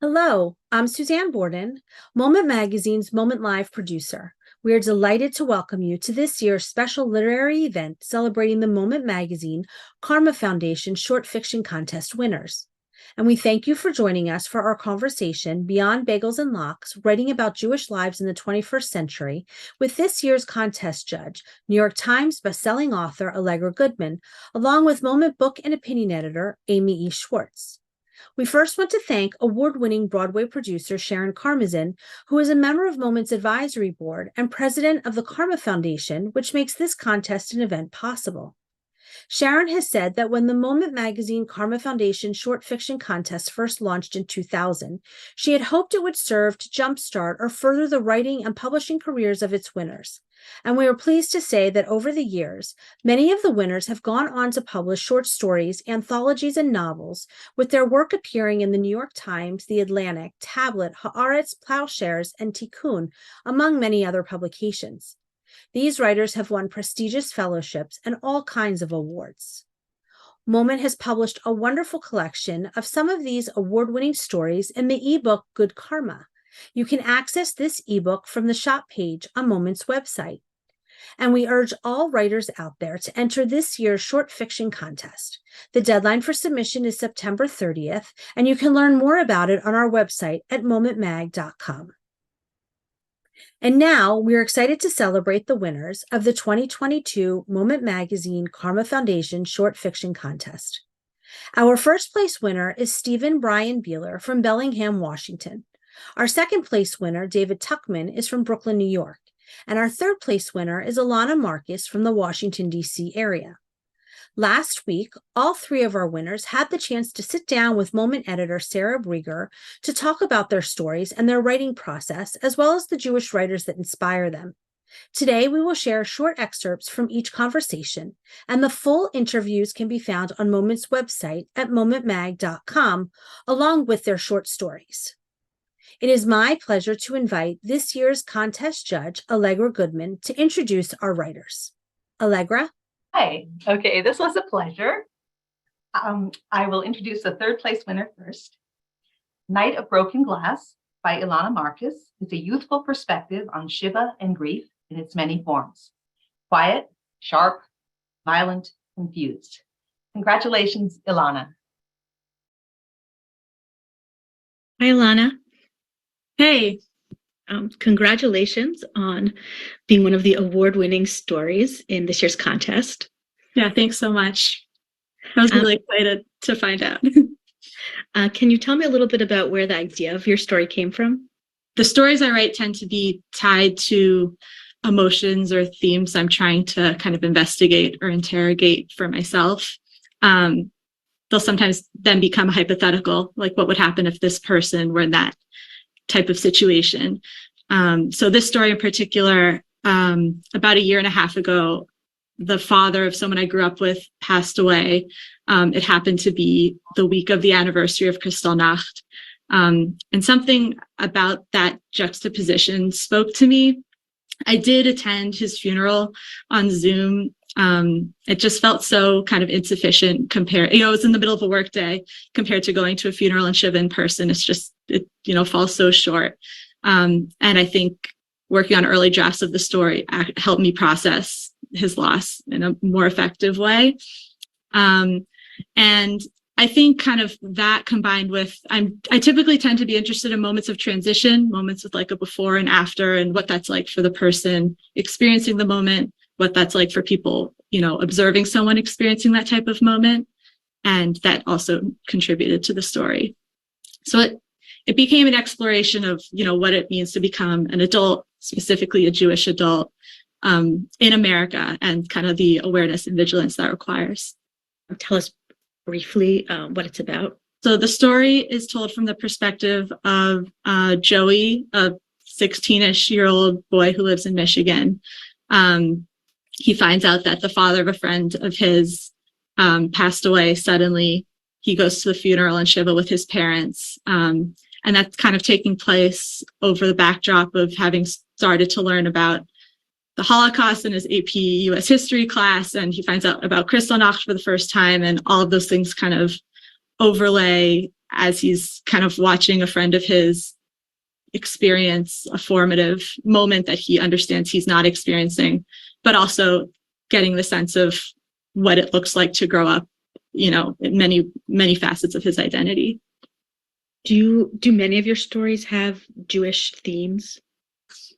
Hello, I'm Suzanne Borden, Moment Magazine's Moment Live producer. We are delighted to welcome you to this year's special literary event celebrating the Moment Magazine Karma Foundation Short Fiction Contest winners. And we thank you for joining us for our conversation Beyond Bagels and Lox, writing about Jewish lives in the 21st century, with this year's contest judge, New York Times bestselling author Allegra Goodman, along with Moment book and opinion editor Amy E Schwartz. We first want to thank award-winning Broadway producer Sharon Karmazin, who is a member of Moment's advisory board and president of the Karma Foundation, which makes this contest and event possible. Sharon has said that when the Moment Magazine Karma Foundation Short Fiction Contest first launched in 2000, she had hoped it would serve to jumpstart or further the writing and publishing careers of its winners. And we are pleased to say that over the years, many of the winners have gone on to publish short stories, anthologies, and novels, with their work appearing in the New York Times, The Atlantic, Tablet, Haaretz, Plowshares, and Tikkun, among many other publications. These writers have won prestigious fellowships and all kinds of awards. Moment has published a wonderful collection of some of these award-winning stories in the ebook Good Karma. You can access this ebook from the shop page on Moment's website. And we urge all writers out there to enter this year's short fiction contest. The deadline for submission is September 30th, and you can learn more about it on our website at momentmag.com. And now we are excited to celebrate the winners of the 2022 Moment Magazine Karma Foundation Short Fiction Contest. Our first place winner is Stephen Brian Beeler from Bellingham, Washington. Our second place winner, David Tuckman, is from Brooklyn, New York. And our third place winner is Ilana Marcus from the Washington, D.C. area. Last week, all three of our winners had the chance to sit down with Moment editor Sarah Brieger to talk about their stories and their writing process, as well as the Jewish writers that inspire them. Today, we will share short excerpts from each conversation, and the full interviews can be found on Moment's website at momentmag.com, along with their short stories. It is my pleasure to invite this year's contest judge, Allegra Goodman, to introduce our writers. Allegra? Hi. Okay, this was a pleasure. I will introduce the third place winner first. Night of Broken Glass by Ilana Marcus is a youthful perspective on Shiva and grief in its many forms. Quiet, sharp, violent, confused. Congratulations, Ilana. Hi, Ilana. Hey, congratulations on being one of the award-winning stories in this year's contest. Yeah, thanks so much. I was really excited to find out. Can you tell me a little bit about where the idea of your story came from? The stories I write tend to be tied to emotions or themes I'm trying to kind of investigate or interrogate for myself. They'll sometimes then become hypothetical, like what would happen if this person were in that type of situation. So this story in particular, about a year and a half ago, the father of someone I grew up with passed away. It happened to be the week of the anniversary of Kristallnacht. And something about that juxtaposition spoke to me. I did attend his funeral on Zoom. It just felt so kind of insufficient compared, it was in the middle of a work day compared to going to a funeral and Shiva in person. It's just, it falls so short. And I think working on early drafts of the story helped me process his loss in a more effective way. And I think kind of that combined with, I typically tend to be interested in moments of transition, moments with like a before and after, and what that's like for the person experiencing the moment, what that's like for people, observing someone experiencing that type of moment. And that also contributed to the story. So it became an exploration of, what it means to become an adult, specifically a Jewish adult, in America, and kind of the awareness and vigilance that requires. Tell us briefly what it's about. So the story is told from the perspective of Joey, a 16-ish-year-old boy who lives in Michigan. He finds out that the father of a friend of his passed away suddenly. He goes to the funeral and Shiva with his parents. And that's kind of taking place over the backdrop of having started to learn about the Holocaust in his AP US history class. And he finds out about Kristallnacht for the first time. And all of those things kind of overlay as he's kind of watching a friend of his experience a formative moment that he understands he's not experiencing, but also getting the sense of what it looks like to grow up, you know, in many, many facets of his identity. Do many of your stories have Jewish themes?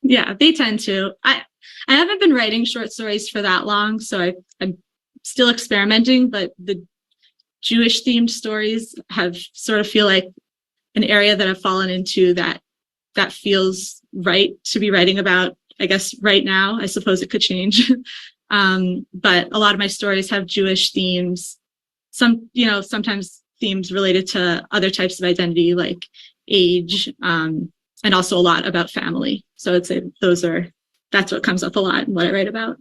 Yeah, they tend to. I haven't been writing short stories for that long, so I'm still experimenting, but the Jewish themed stories have sort of feel like an area that I've fallen into that feels right to be writing about, I guess, right now. I suppose it could change. But a lot of my stories have Jewish themes. Some, you know, sometimes themes related to other types of identity like age, and also a lot about family. So I'd say that's what comes up a lot in what I write about.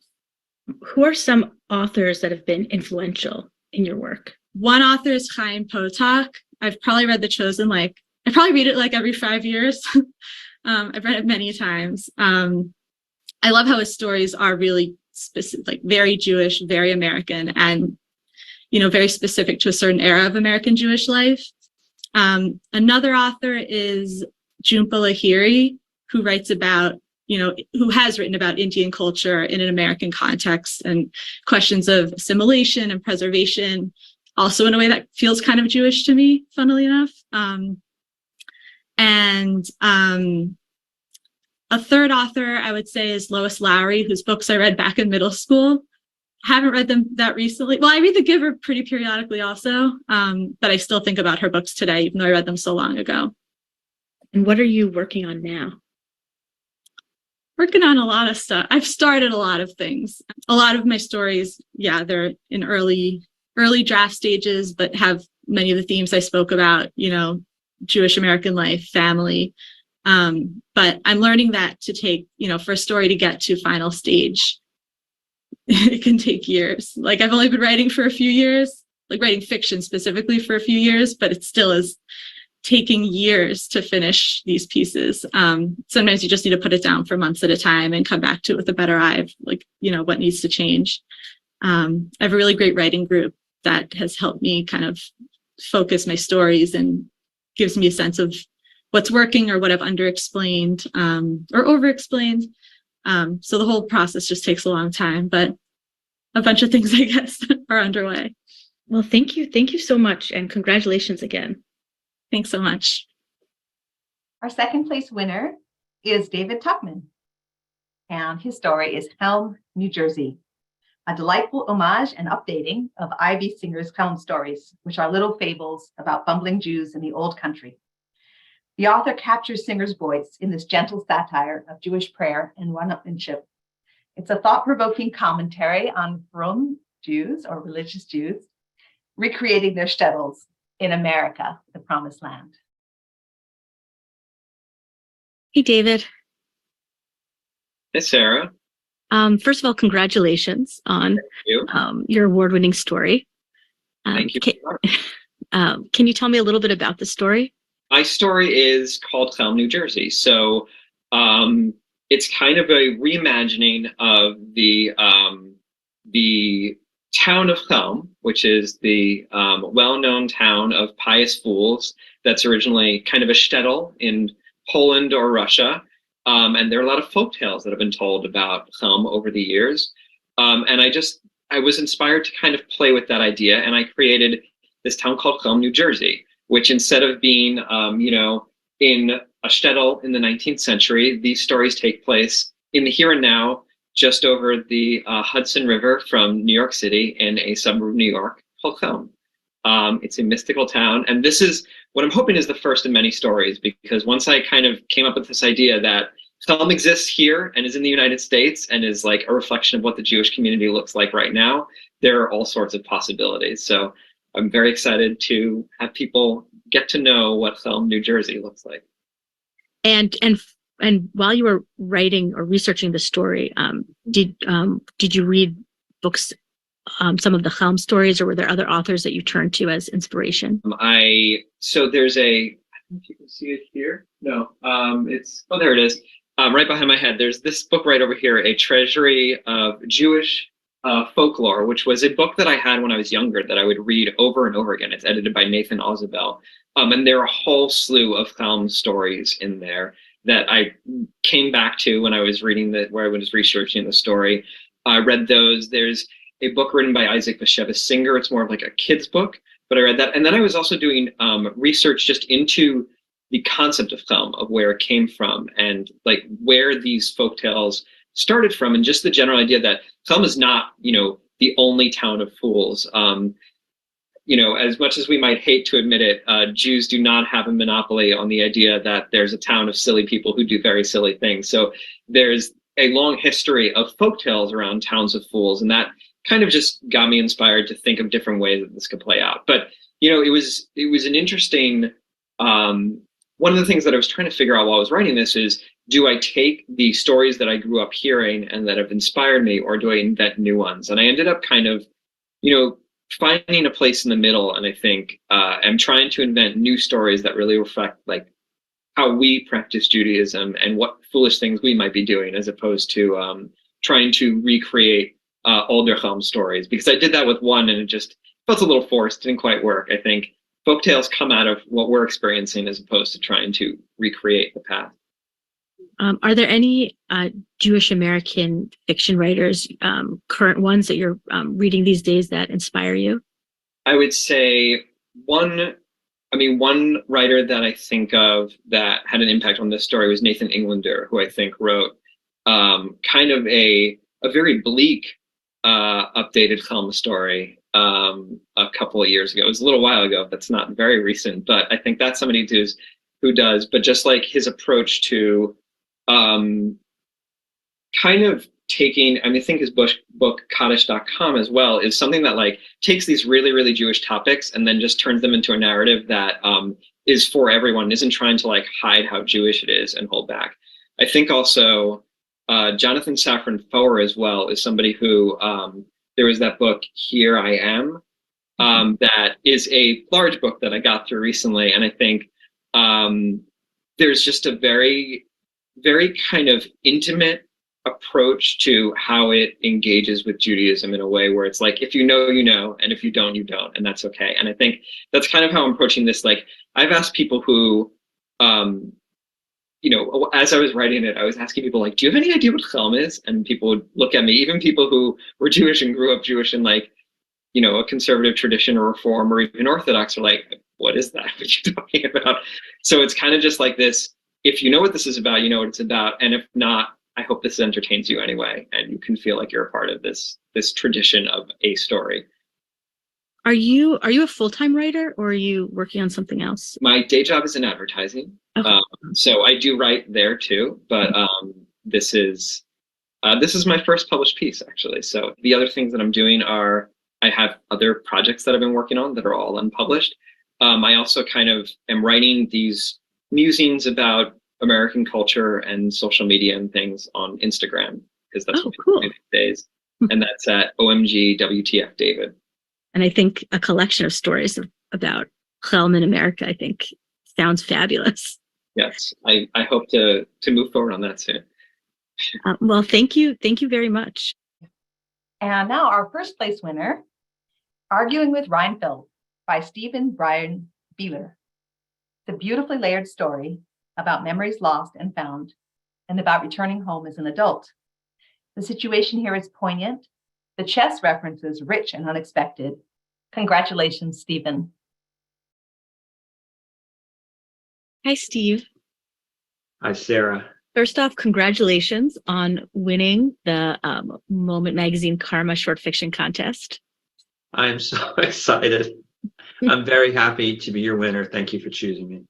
Who are some authors that have been influential in your work? One author is Chaim Potok. I've probably read The Chosen, I probably read it every 5 years. I've read it many times. I love how his stories are really specific, very Jewish, very American, and, you know, very specific to a certain era of American Jewish life. Another author is Jhumpa Lahiri, who writes about, you know, who has written about Indian culture in an American context and questions of assimilation and preservation, also in a way that feels kind of Jewish to me, funnily enough. A third author I would say is Lois Lowry, whose books I read back in middle school. I haven't read them that recently. Well, I read The Giver pretty periodically also, but I still think about her books today, even though I read them so long ago. And what are you working on now? Working on a lot of stuff. I've started a lot of things. A lot of my stories, yeah, they're in early draft stages, but have many of the themes I spoke about, you know, Jewish American life, family. But I'm learning that to take, you know, for a story to get to final stage, it can take years. I've only been writing for a few years, writing fiction specifically for a few years, but it still is taking years to finish these pieces. Sometimes you just need to put it down for months at a time and come back to it with a better eye of, you know, what needs to change. I have a really great writing group that has helped me kind of focus my stories and gives me a sense of what's working or what I've underexplained or overexplained. So the whole process just takes a long time, but a bunch of things, I guess, are underway. Well, thank you. Thank you so much. And congratulations again. Thanks so much. Our second place winner is David Tuckman, and his story is Helm, New Jersey, a delightful homage and updating of Ivy Singer's Helm stories, which are little fables about bumbling Jews in the old country. The author captures Singer's voice in this gentle satire of Jewish prayer and one-upmanship. It's a thought-provoking commentary on frum Jews or religious Jews recreating their shtetls in America, the Promised Land. Hey, David. Hey, Sarah. First of all, congratulations on your award-winning story. Thank you. Can you tell me a little bit about the story? My story is called Helm, New Jersey. So it's kind of a reimagining of the town of Helm, which is the well-known town of pious fools that's originally kind of a shtetl in Poland or Russia. And there are a lot of folktales that have been told about Helm over the years. And I was inspired to kind of play with that idea, and I created this town called Helm, New Jersey, which instead of being, in a shtetl in the 19th century, these stories take place in the here and now, just over the Hudson River from New York City in a suburb of New York called Helm. It's a mystical town. And this is what I'm hoping is the first in many stories, because once I kind of came up with this idea that Helm exists here and is in the United States and is like a reflection of what the Jewish community looks like right now, there are all sorts of possibilities. So I'm very excited to have people get to know what Helm, New Jersey looks like. And while you were writing or researching the story, did you read books, some of the Helm stories, or were there other authors that you turned to as inspiration? So there's I don't know if you can see it here. No, there it is. Right behind my head, there's this book right over here, A Treasury of Jewish Folklore, which was a book that I had when I was younger that I would read over and over again. It's edited by Nathan Ozabel. And there are a whole slew of Chelm stories in there that I came back to when I was reading where I was researching the story. I read those. There's a book written by Isaac Bashevis Singer. It's more of like a kid's book, but I read that. And then I was also doing research just into the concept of Chelm, of where it came from, and like where these folktales started from, and just the general idea that Chelm is not, the only town of fools. As much as we might hate to admit it, Jews do not have a monopoly on the idea that there's a town of silly people who do very silly things. So there's a long history of folktales around towns of fools, and that kind of just got me inspired to think of different ways that this could play out. But it was an interesting. One of the things that I was trying to figure out while I was writing this is, do I take the stories that I grew up hearing and that have inspired me, or do I invent new ones? And I ended up kind of, finding a place in the middle. And I think I'm trying to invent new stories that really reflect like how we practice Judaism and what foolish things we might be doing, as opposed to trying to recreate older Chelm stories. Because I did that with one and it just felt a little forced, didn't quite work. I think folktales come out of what we're experiencing as opposed to trying to recreate the past. Are there any Jewish American fiction writers, current ones that you're reading these days that inspire you? I would say one writer that I think of that had an impact on this story was Nathan Englander, who I think wrote kind of a very bleak updated Chelm story a couple of years ago. It was a little while ago. That's not very recent, but I think that's somebody who does. But just like his approach to kind of taking, I think his book Kaddish.com as well is something that like takes these really, really Jewish topics and then just turns them into a narrative that is for everyone, isn't trying to like hide how Jewish it is and hold back. I think also Jonathan Safran Foer as well is somebody who, there was that book, Here I Am, that is a large book that I got through recently. And I think there's just a very, very kind of intimate approach to how it engages with Judaism in a way where it's like, if you know, you know, and if you don't, you don't, and that's okay. And I think that's kind of how I'm approaching this. Like, I've asked people who, as I was writing it, I was asking people like, do you have any idea what Chelm is? And people would look at me, even people who were Jewish and grew up Jewish in like, a conservative tradition or reform or even Orthodox are like, what is that? What are you talking about? So it's kind of just like this, if you know what this is about, you know what it's about. And if not, I hope this entertains you anyway, and you can feel like you're a part of this tradition of a story. Are you a full-time writer, or are you working on something else? My day job is in advertising. Okay. So I do write there too, but this is my first published piece, actually. So the other things that I'm doing are, I have other projects that I've been working on that are all unpublished. I also kind of am writing these musings about American culture and social media and things on Instagram, because that's what people do these days. And that's at OMG WTF David. And I think a collection of stories about Chelm in America, I think, sounds fabulous. Yes, I hope to move forward on that soon. Well, thank you. Thank you very much. And now our first place winner, Arguing with Reinfeld by Stephen Brian Beaver. It's a beautifully layered story about memories lost and found, and about returning home as an adult. The situation here is poignant, the chess references rich and unexpected. Congratulations, Stephen. Hi, Steve. Hi, Sarah. First off, congratulations on winning the Moment Magazine Karma Short Fiction Contest. I'm so excited. I'm very happy to be your winner. Thank you for choosing me.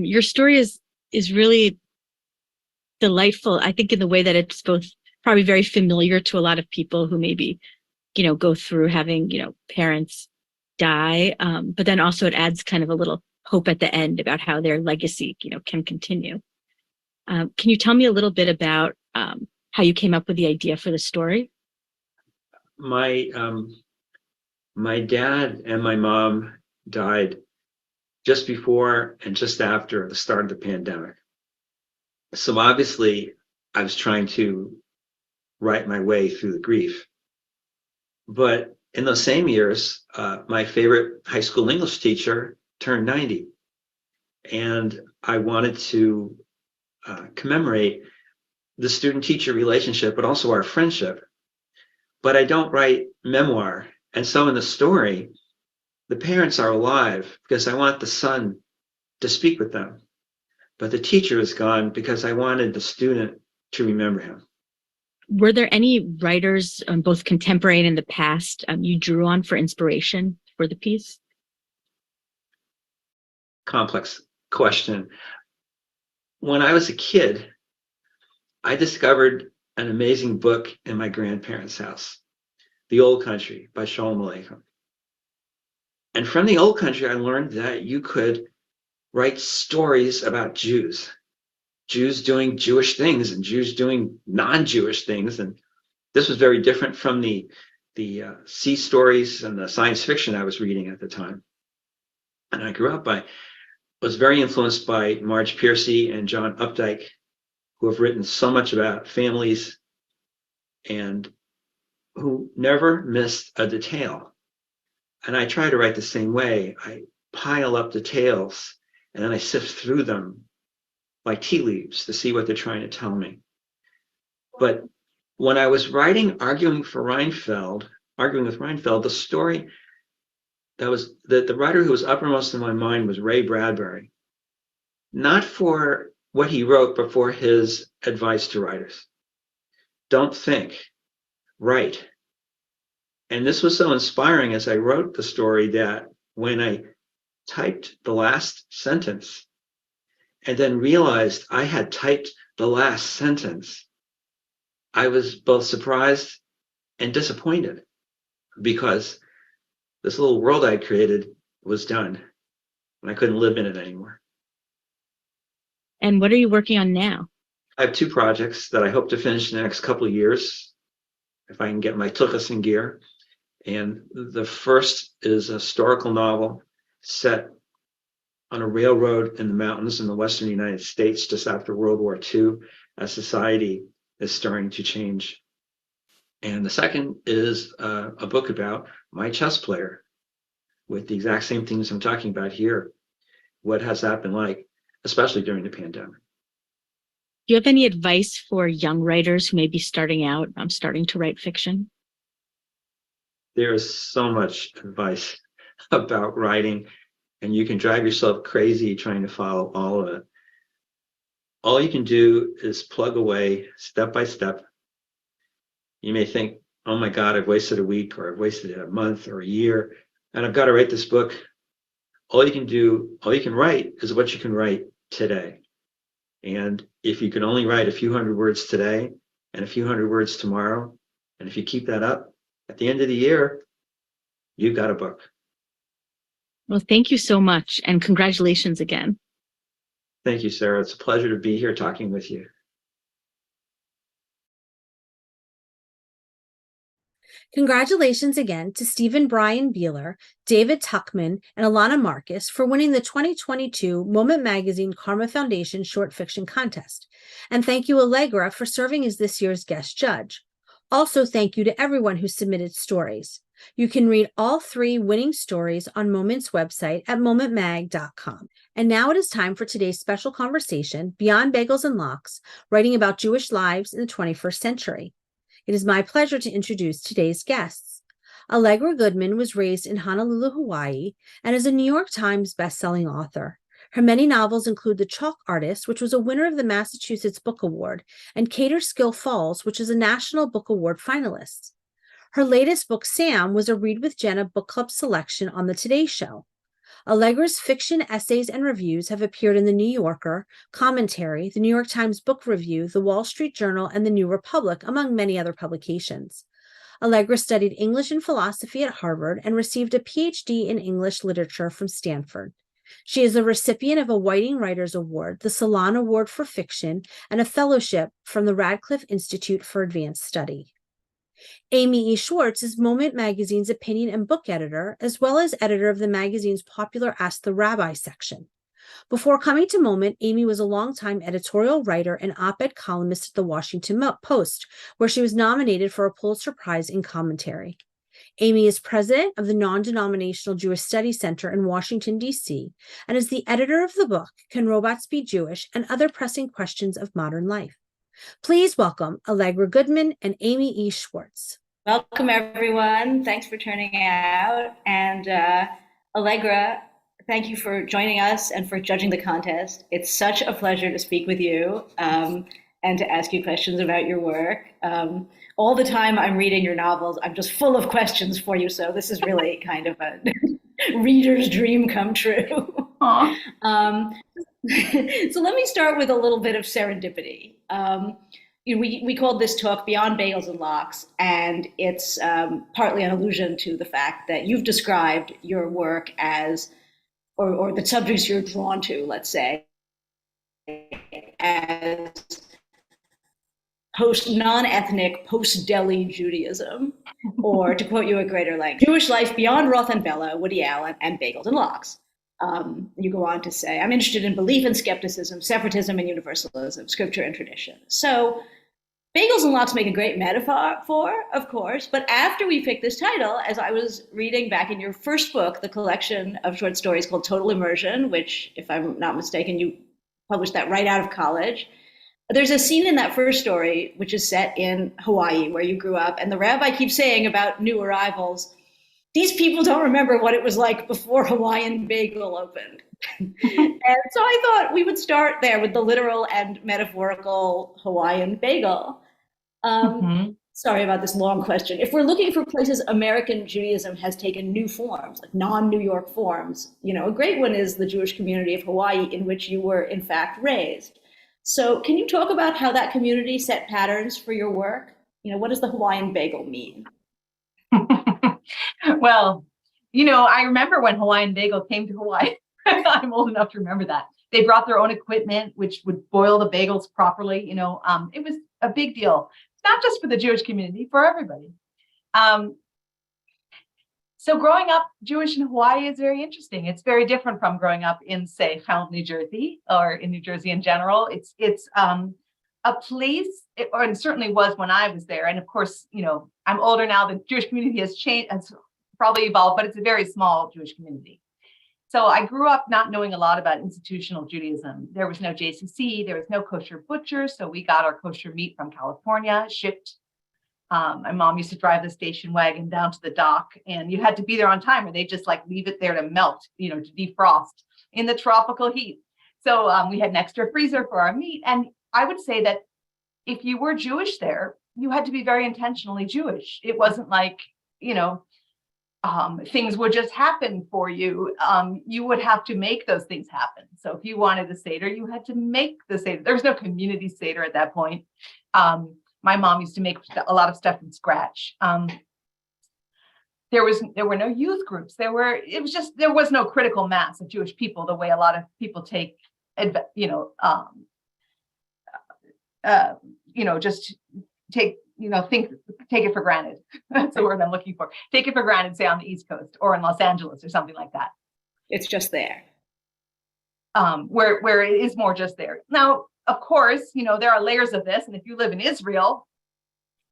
Your story is really delightful, I think, in the way that it's both probably very familiar to a lot of people who maybe, go through having, parents die. But then also it adds kind of a little hope at the end about how their legacy, can continue. Can you tell me a little bit about how you came up with the idea for the story? My dad and my mom died just before and just after the start of the pandemic. So obviously I was trying to write my way through the grief. But in those same years, my favorite high school English teacher turned 90. And I wanted to commemorate the student-teacher relationship, but also our friendship. But I don't write memoir. And so in the story, the parents are alive because I want the son to speak with them. But the teacher is gone because I wanted the student to remember him. Were there any writers, both contemporary and in the past, you drew on for inspiration for the piece? Complex question. When I was a kid, I discovered an amazing book in my grandparents' house, The Old Country by Shalom Aleichem. And from The Old Country, I learned that you could write stories about Jews doing Jewish things and Jews doing non-Jewish things. And this was very different from the sea stories and the science fiction I was reading at the time. And I grew up was very influenced by Marge Piercy and John Updike, who have written so much about families and who never missed a detail. And I try to write the same way. I pile up details and then I sift through them like tea leaves to see what they're trying to tell me. But when I was writing Arguing with Reinfeld, the story that was the writer who was uppermost in my mind was Ray Bradbury. Not for what he wrote, but for his advice to writers. Don't think, write. And this was so inspiring as I wrote the story that when I typed the last sentence and then realized I had typed the last sentence, I was both surprised and disappointed because this little world I created was done and I couldn't live in it anymore. And what are you working on now? I have two projects that I hope to finish in the next couple of years, if I can get my tuchus in gear. And the first is a historical novel set on a railroad in the mountains in the western United States just after World War II, as society is starting to change. And the second is a book about my chess player with the exact same things I'm talking about here. What has that been like, especially during the pandemic? Do you have any advice for young writers who may be starting out, starting to write fiction? There is so much advice about writing, and you can drive yourself crazy trying to follow all of it. All you can do is plug away step by step. You may think, oh my God, I've wasted a week, or I've wasted a month or a year, and I've got to write this book. All you can write is what you can write today. And if you can only write a few hundred words today and a few hundred words tomorrow, and if you keep that up, at the end of the year, you've got a book. Well, thank you so much, and congratulations again. Thank you, Sarah. It's a pleasure to be here talking with you. Congratulations again to Stephen Brian Beeler, David Tuckman, and Ilana Marcus for winning the 2022 Moment Magazine Karma Foundation Short Fiction Contest. And thank you, Allegra, for serving as this year's guest judge. Also, thank you to everyone who submitted stories. You can read all 3 winning stories on Moment's website at momentmag.com. And now it is time for today's special conversation, Beyond Bagels and Lox, writing about Jewish lives in the 21st century. It is my pleasure to introduce today's guests. Allegra Goodman was raised in Honolulu, Hawaii, and is a New York Times bestselling author. Her many novels include The Chalk Artist, which was a winner of the Massachusetts Book Award, and Kaaterskill Falls, which is a National Book Award finalist. Her latest book, Sam, was a Read with Jenna book club selection on The Today Show. Allegra's fiction, essays, and reviews have appeared in The New Yorker, Commentary, The New York Times Book Review, The Wall Street Journal, and The New Republic, among many other publications. Allegra studied English and philosophy at Harvard and received a PhD in English literature from Stanford. She is a recipient of a Whiting Writers Award, the Salon Award for Fiction, and a fellowship from the Radcliffe Institute for Advanced Study. Amy E Schwartz is Moment Magazine's opinion and book editor, as well as editor of the magazine's popular Ask the Rabbi section. Before coming to Moment, Amy was a longtime editorial writer and op-ed columnist at the Washington Post, where she was nominated for a Pulitzer Prize in commentary. Amy is president of the Non-Denominational Jewish Studies Center in Washington, D.C., and is the editor of the book, Can Robots Be Jewish? And Other Pressing Questions of Modern Life. Please welcome Allegra Goodman and Amy E. Schwartz. Welcome, everyone. Thanks for turning out. And Allegra, thank you for joining us and for judging the contest. It's such a pleasure to speak with you and to ask you questions about your work. All the time I'm reading your novels, I'm just full of questions for you. So this is really kind of a reader's dream come true. So let me start with a little bit of serendipity. We called this talk Beyond Bagels and Lox, and it's partly an allusion to the fact that you've described your work as, or the subjects you're drawn to, let's say, as non-ethnic, post-Delhi Judaism, or to quote you at greater length, Jewish life beyond Roth and Bella, Woody Allen, and Bagels and Lox. You go on to say, I'm interested in belief and skepticism, separatism and universalism, scripture and tradition. So Bagels and Lox make a great metaphor, of course, but after we picked this title, as I was reading back in your first book, the collection of short stories called Total Immersion, which, if I'm not mistaken, you published that right out of college. There's a scene in that first story, which is set in Hawaii, where you grew up, and the rabbi keeps saying about new arrivals, these people don't remember what it was like before Hawaiian Bagel opened. And so I thought we would start there with the literal and metaphorical Hawaiian bagel. Sorry about this long question. If we're looking for places American Judaism has taken new forms, like non-New York forms, a great one is the Jewish community of Hawaii, in which you were in fact raised. So can you talk about how that community set patterns for your work? What does the Hawaiian bagel mean? Well, I remember when Hawaiian Bagel came to Hawaii. I'm old enough to remember that. They brought their own equipment, which would boil the bagels properly. It was a big deal, not just for the Jewish community, for everybody. So growing up Jewish in Hawaii is very interesting. It's very different from growing up in, say, Falmouth, New Jersey, or in New Jersey in general. It's a place, or it certainly was when I was there. And of course, I'm older now. The Jewish community has changed, has probably evolved, but it's a very small Jewish community. So I grew up not knowing a lot about institutional Judaism. There was no JCC, there was no kosher butcher. So we got our kosher meat from California, shipped. My mom used to drive the station wagon down to the dock, and you had to be there on time, or they just leave it there to melt, to defrost in the tropical heat. So we had an extra freezer for our meat. And I would say that if you were Jewish there, you had to be very intentionally Jewish. It wasn't like, things would just happen for you. You would have to make those things happen. So if you wanted the Seder, you had to make the Seder. There was no community Seder at that point. My mom used to make a lot of stuff from scratch. There were no youth groups. There was no critical mass of Jewish people the way a lot of people take, take it for granted. That's the word I'm looking for. Take it for granted, say on the East Coast or in Los Angeles or something like that. It's just there. Where it is more just there. Now, of course, there are layers of this. And if you live in Israel,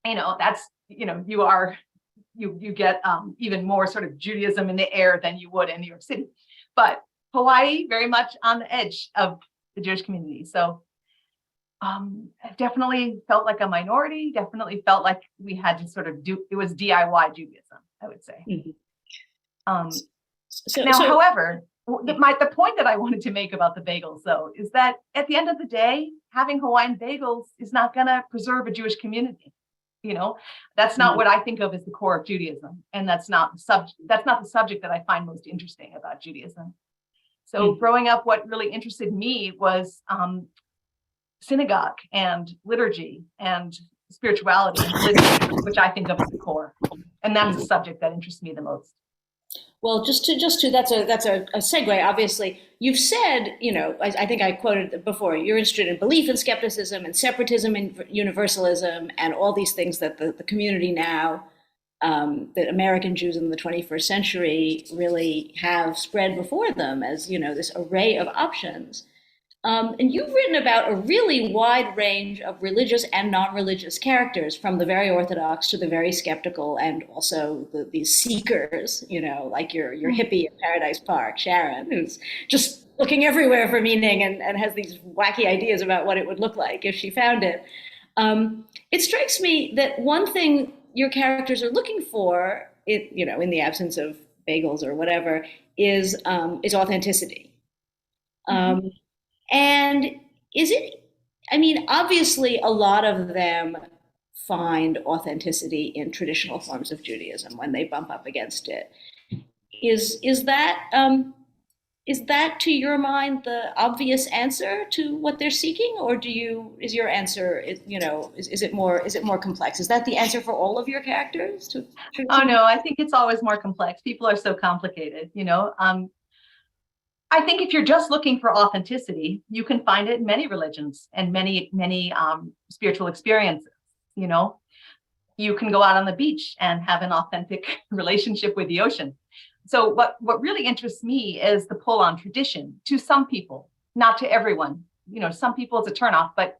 that's, you get even more sort of Judaism in the air than you would in New York City. But Hawaii, very much on the edge of the Jewish community. So I definitely felt like a minority, definitely felt like we had to sort of it was DIY Judaism, I would say. However, the point that I wanted to make about the bagels, though, is that at the end of the day, having Hawaiian bagels is not going to preserve a Jewish community. That's not what I think of as the core of Judaism. And that's not the subject that I find most interesting about Judaism. So growing up, what really interested me was synagogue and liturgy and spirituality and religion, which I think of as the core. And that's the subject that interests me the most. Well, just to that's a segue. Obviously, you've said, I think I quoted before, you're interested in belief and skepticism and separatism and universalism and all these things that the community now, that American Jews in the 21st century really have spread before them as, this array of options. And you've written about a really wide range of religious and non-religious characters, from the very orthodox to the very skeptical, and also these seekers, like your hippie in Paradise Park, Sharon, who's just looking everywhere for meaning and has these wacky ideas about what it would look like if she found it. It strikes me that one thing your characters are looking for, in the absence of bagels or whatever, is authenticity. And obviously a lot of them find authenticity in traditional forms of Judaism when they bump up against it. Is that to your mind the obvious answer to what they're seeking, or is your answer, is it more complex? Is that the answer for all of your characters? Oh no, I think it's always more complex. People are so complicated, I think if you're just looking for authenticity, you can find it in many religions and many spiritual experiences. You can go out on the beach and have an authentic relationship with the ocean. So what really interests me is the pull on tradition to some people, not to everyone. Some people it's a turnoff, but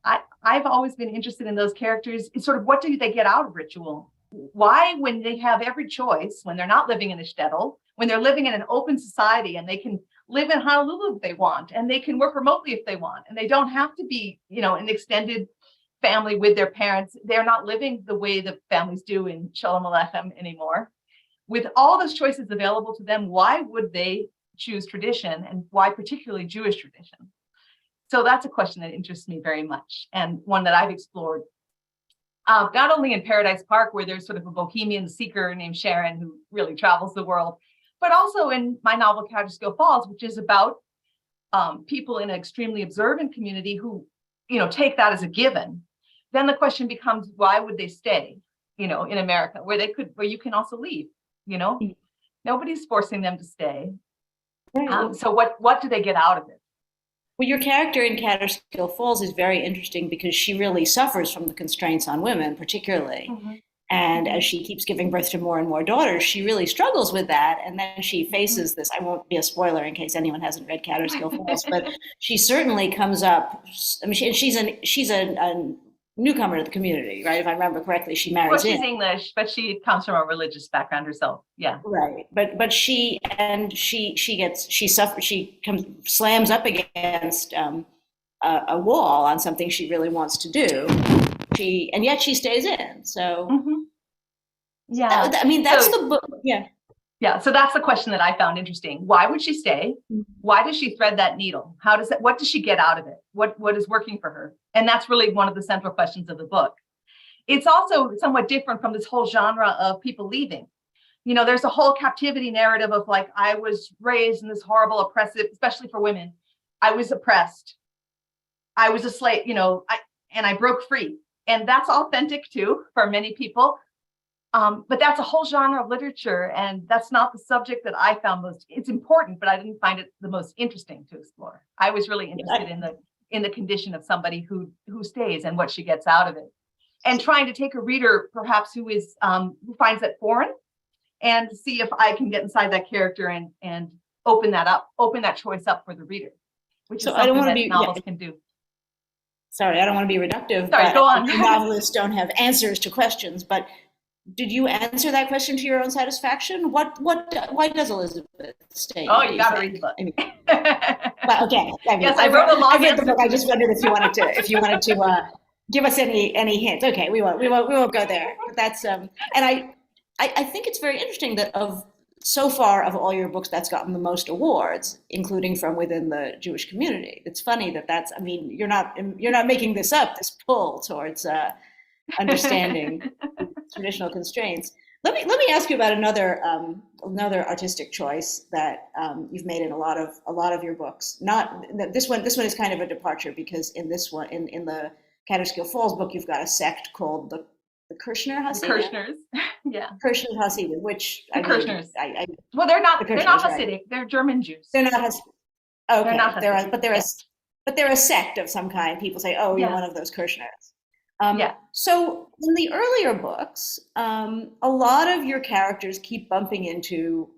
I've always been interested in those characters. It's sort of, what do they get out of ritual? Why, when they have every choice, when they're not living in a shtetl, when they're living in an open society and they can live in Honolulu if they want, and they can work remotely if they want, and they don't have to be, an extended family with their parents. They're not living the way the families do in Shalom Aleichem anymore. With all those choices available to them, why would they choose tradition, and why particularly Jewish tradition? So that's a question that interests me very much, and one that I've explored. Not only in Paradise Park, where there's sort of a bohemian seeker named Sharon who really travels the world, but also in my novel Kaaterskill Falls, which is about people in an extremely observant community who, take that as a given. Then the question becomes, why would they stay, in America, where you can also leave, Nobody's forcing them to stay. So what do they get out of it? Well, your character in Kaaterskill Falls is very interesting because she really suffers from the constraints on women, particularly. Mm-hmm. And as she keeps giving birth to more and more daughters, she really struggles with that. And then she faces this. I won't be a spoiler in case anyone hasn't read Kaaterskill Falls, but she certainly comes up. She's a newcomer to the community, right? If I remember correctly, she marries in. She's English, but she comes from a religious background herself. Yeah. Right. But she slams up against a wall on something she really wants to do. And yet she stays in. So yeah, that's the book. Yeah. Yeah. So that's the question that I found interesting. Why would she stay? Why does she thread that needle? What does she get out of it? What is working for her? And that's really one of the central questions of the book. It's also somewhat different from this whole genre of people leaving. There's a whole captivity narrative of, like, I was raised in this horrible, oppressive, especially for women. I was oppressed. I was a slave, and I broke free. And that's authentic too for many people. But that's a whole genre of literature, and that's not the subject that I found it's important, but I didn't find it the most interesting to explore. I was really interested in the condition of somebody who stays and what she gets out of it, and trying to take a reader perhaps who finds that foreign, and see if I can get inside that character and open that choice up for the reader, which is something that novels can do. Sorry, I don't want to be reductive. Sorry, go on. Novelists don't have answers to questions, but did you answer that question to your own satisfaction? Why does Elizabeth stay? Oh, you got to read the book. But okay. Yes, I wrote a long I read the book. I just wondered if you wanted to give us any hints. Okay, we won't go there. But that's and I think it's very interesting that so far of all your books, that's gotten the most awards, including from within the Jewish community. It's funny you're not making this up, this pull towards understanding traditional constraints. Let me ask you about another artistic choice that you've made in a lot of your books. Not this one is kind of a departure, because in this one, in the Kaaterskill Falls book, you've got a sect called the Kushner Hasidim. Kushners, yeah. Kushners Hasidim, which Kushners. Well, they're not Hasidic. Right. They're German Jews. They're not Hasidic. Okay, they're not Hasidic. But they're a sect of some kind. People say, "Oh, you're one of those Kushners." Yeah. So in the earlier books, a lot of your characters keep bumping into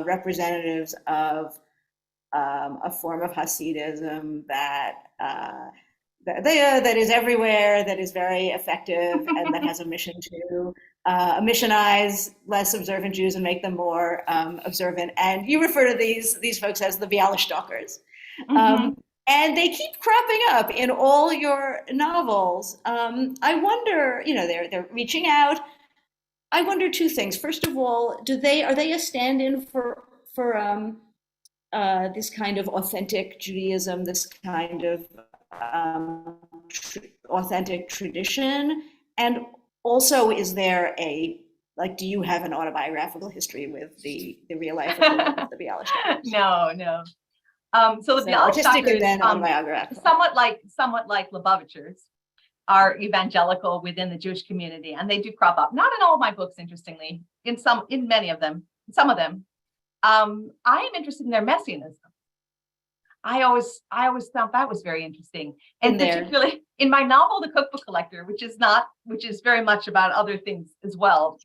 representatives of a form of Hasidism that is everywhere, that is very effective, and that has a mission to missionize less observant Jews and make them more observant. And you refer to these folks as the Bialystalkers. And they keep cropping up in all your novels. I wonder, they're reaching out. I wonder two things. First of all, are they a stand-in for this kind of authentic Judaism, this kind of authentic tradition? And also, is there do you have an autobiographical history with the real life of the Bialystalkers? No. So the artistic and Bialystalkers, then autobiographical. somewhat like Lubavitchers, are evangelical within the Jewish community, and they do crop up. Not in all of my books, interestingly. In many of them, some of them. I am interested in their messianism. I always thought that was very interesting, and particularly in my novel, The Cookbook Collector, which is very much about other things as well.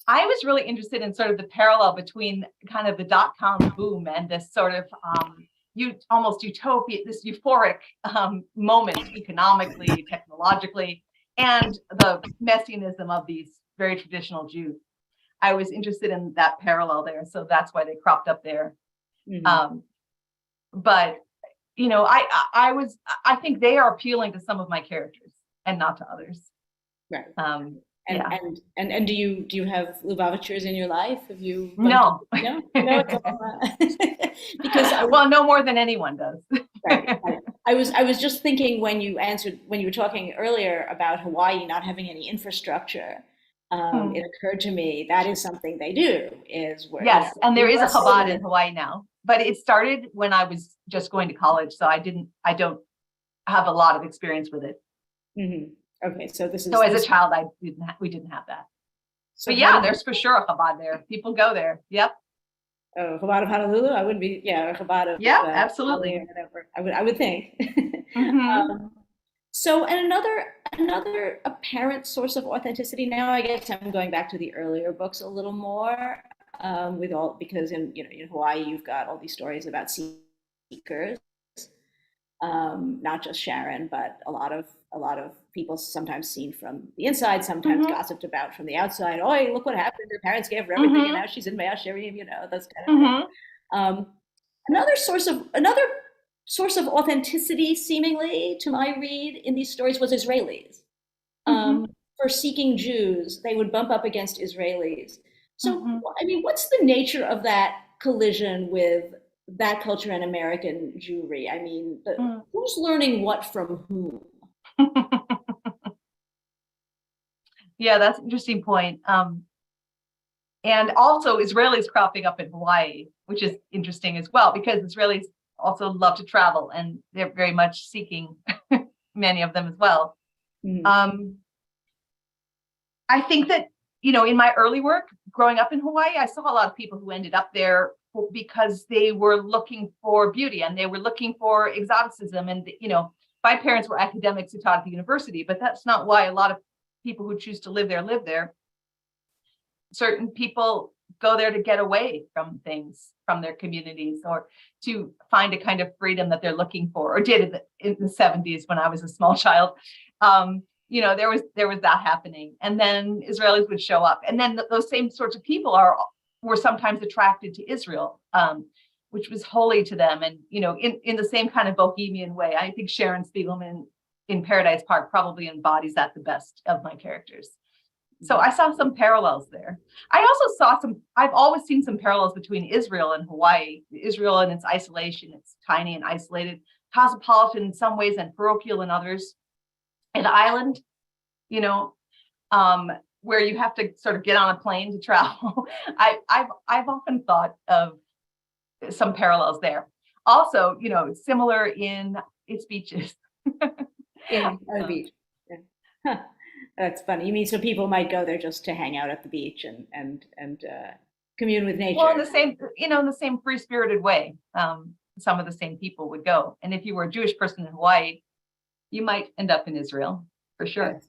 I was really interested in sort of the parallel between kind of the dot-com boom and this sort of almost utopia, this euphoric moment economically, technologically, and the messianism of these very traditional Jews. I was interested in that parallel there, so that's why they cropped up there. But I think they are appealing to some of my characters and not to others. Right. And do you have Lubavitchers in your life? Have you? No. No, it's all, because no more than anyone does. Right. I was just thinking when you were talking earlier about Hawaii not having any infrastructure. It occurred to me that is something they do. Yes, and there is a Chabad in Hawaii now, but it started when I was just going to college, so I don't have a lot of experience with it. Mm-hmm. Okay, so as a child, we didn't have that. So but there's for sure a Chabad there. People go there. Yep. Oh, Chabad of Honolulu? I wouldn't be. Yeah, a Chabad of. Yeah, absolutely. I would think. So, and another apparent source of authenticity. Now, I guess I'm going back to the earlier books a little more, because in Hawaii you've got all these stories about seekers, not just Sharon, but a lot of people, sometimes seen from the inside, sometimes gossiped about from the outside. Oh, look what happened! Her parents gave her everything, and now she's in Mea Shearim. Those kind of things. Another source of authenticity, seemingly, to my read in these stories, was Israelis. For seeking Jews, they would bump up against Israelis. So, I mean, what's the nature of that collision with that culture and American Jewry? I mean, who's learning what from whom? Yeah, that's an interesting point. And also Israelis cropping up in Hawaii, which is interesting as well, because Israelis also love to travel, and they're very much seeking many of them as well. I think that, in my early work growing up in Hawaii, I saw a lot of people who ended up there because they were looking for beauty and they were looking for exoticism. And, my parents were academics who taught at the university, but that's not why a lot of people who choose to live there. Certain people go there to get away from things, from their communities, or to find a kind of freedom that they're looking for, or did in the 70s when I was a small child. There was that happening, and then Israelis would show up, and then those same sorts of people were sometimes attracted to Israel, which was holy to them, and in the same kind of bohemian way. I think Sharon Spiegelman in Paradise Park probably embodies that the best of my characters. So I saw some parallels there. I also I've always seen some parallels between Israel and Hawaii. Israel and its isolation, it's tiny and isolated, cosmopolitan in some ways and parochial in others. An island, where you have to sort of get on a plane to travel. I've often thought of some parallels there. Also, similar in its beaches. On the beach. Yeah. Huh. That's funny. You mean so people might go there just to hang out at the beach and commune with nature? Well, in the same free-spirited way, some of the same people would go. And if you were a Jewish person in Hawaii, you might end up in Israel for sure.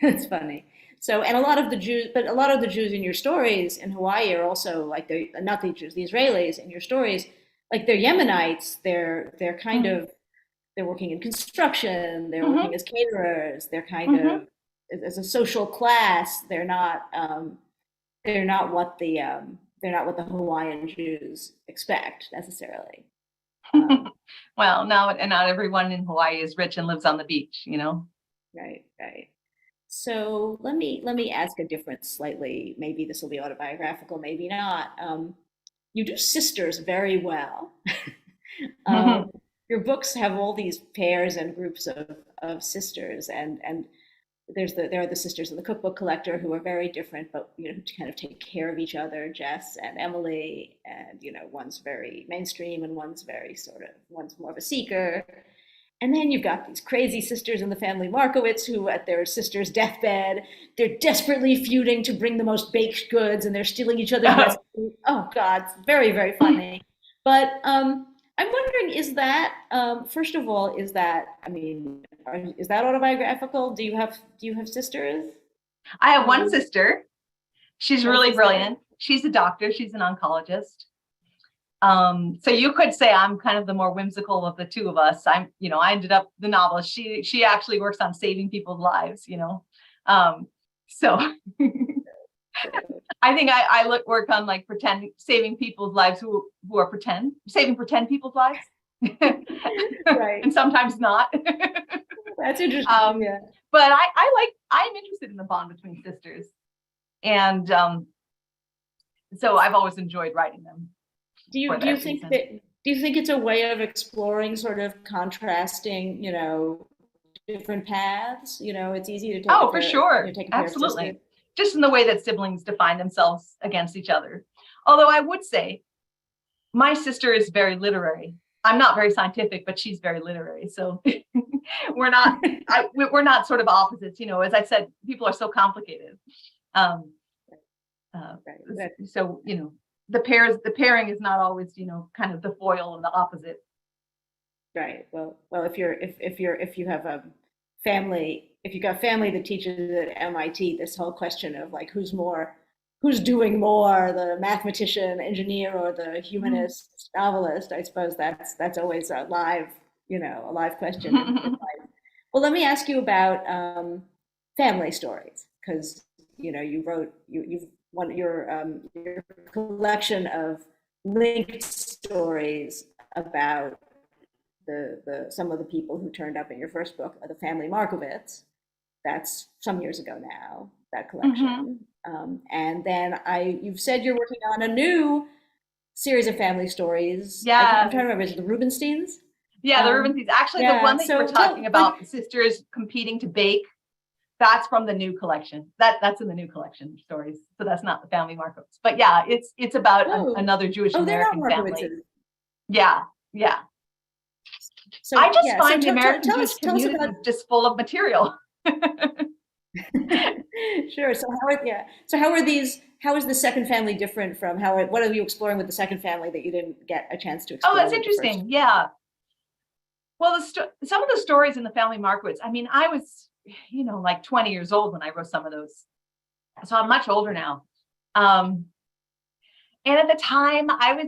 That's funny. So, and a lot of the Jews in your stories in Hawaii are also like not the Jews, the Israelis in your stories like they're Yemenites, they're kind of, they're working in construction, they're working as caterers, they're kind of, as a social class, they're not what the Hawaiian Jews expect necessarily. Well, not everyone in Hawaii is rich and lives on the beach, you know? Right, right. So let me ask a different, slightly, maybe this will be autobiographical, maybe not. You do sisters very well. Your books have all these pairs and groups of sisters, and there are the sisters in the Cookbook Collector who are very different, but who kind of take care of each other, Jess and Emily, and one's very mainstream and one's more of a seeker. And then you've got these crazy sisters in the family Markowitz who, at their sister's deathbed, they're desperately feuding to bring the most baked goods, and they're stealing each other's recipes. Oh God, it's very, very funny. But I'm wondering, is that first of all, is that autobiographical? Do you have sisters? I have one sister. She's really brilliant. She's a doctor. She's an oncologist. So you could say I'm kind of the more whimsical of the two of us. I ended up the novelist. She actually works on saving people's lives, so I think I work on like saving people's lives who are saving pretend people's lives. Right. And sometimes not. That's interesting. Yeah. But I'm interested in the bond between sisters. And so I've always enjoyed writing them. Do you think it's a way of exploring sort of contrasting, different paths? It's easy to take. Oh, for sure. Absolutely. Just in the way that siblings define themselves against each other. Although I would say my sister is very literary. I'm not very scientific, but she's very literary. So we're not sort of opposites. As I said, people are so complicated. So, the pairing is not always, kind of the foil and the opposite. Right. Well, if you have a family, if you've got family that teaches at MIT, this whole question of like who's doing more, the mathematician, engineer, or the humanist novelist, I suppose that's always a live question. Well, let me ask you about family stories, because you've your collection of linked stories about some of the people who turned up in your first book, the Family Markowitz. That's some years ago now, that collection. And then you've said you're working on a new series of family stories. Yeah. I'm trying to remember, is it the Rubensteins? Yeah, the Rubensteins. Actually, the one that you were talking about, the sisters competing to bake, that's from the new collection. That's in the new collection of stories. So that's not the Family Markowitz. But yeah, it's about another Jewish American family. Yeah. So I just find the American Jewish community is just full of material. Sure. So how is the second family different from what are you exploring with the second family that you didn't get a chance to explore? Oh, that's interesting. Yeah. Well, some of the stories in the Family Markowitz, I was like 20 years old when I wrote some of those. So I'm much older now. And at the time I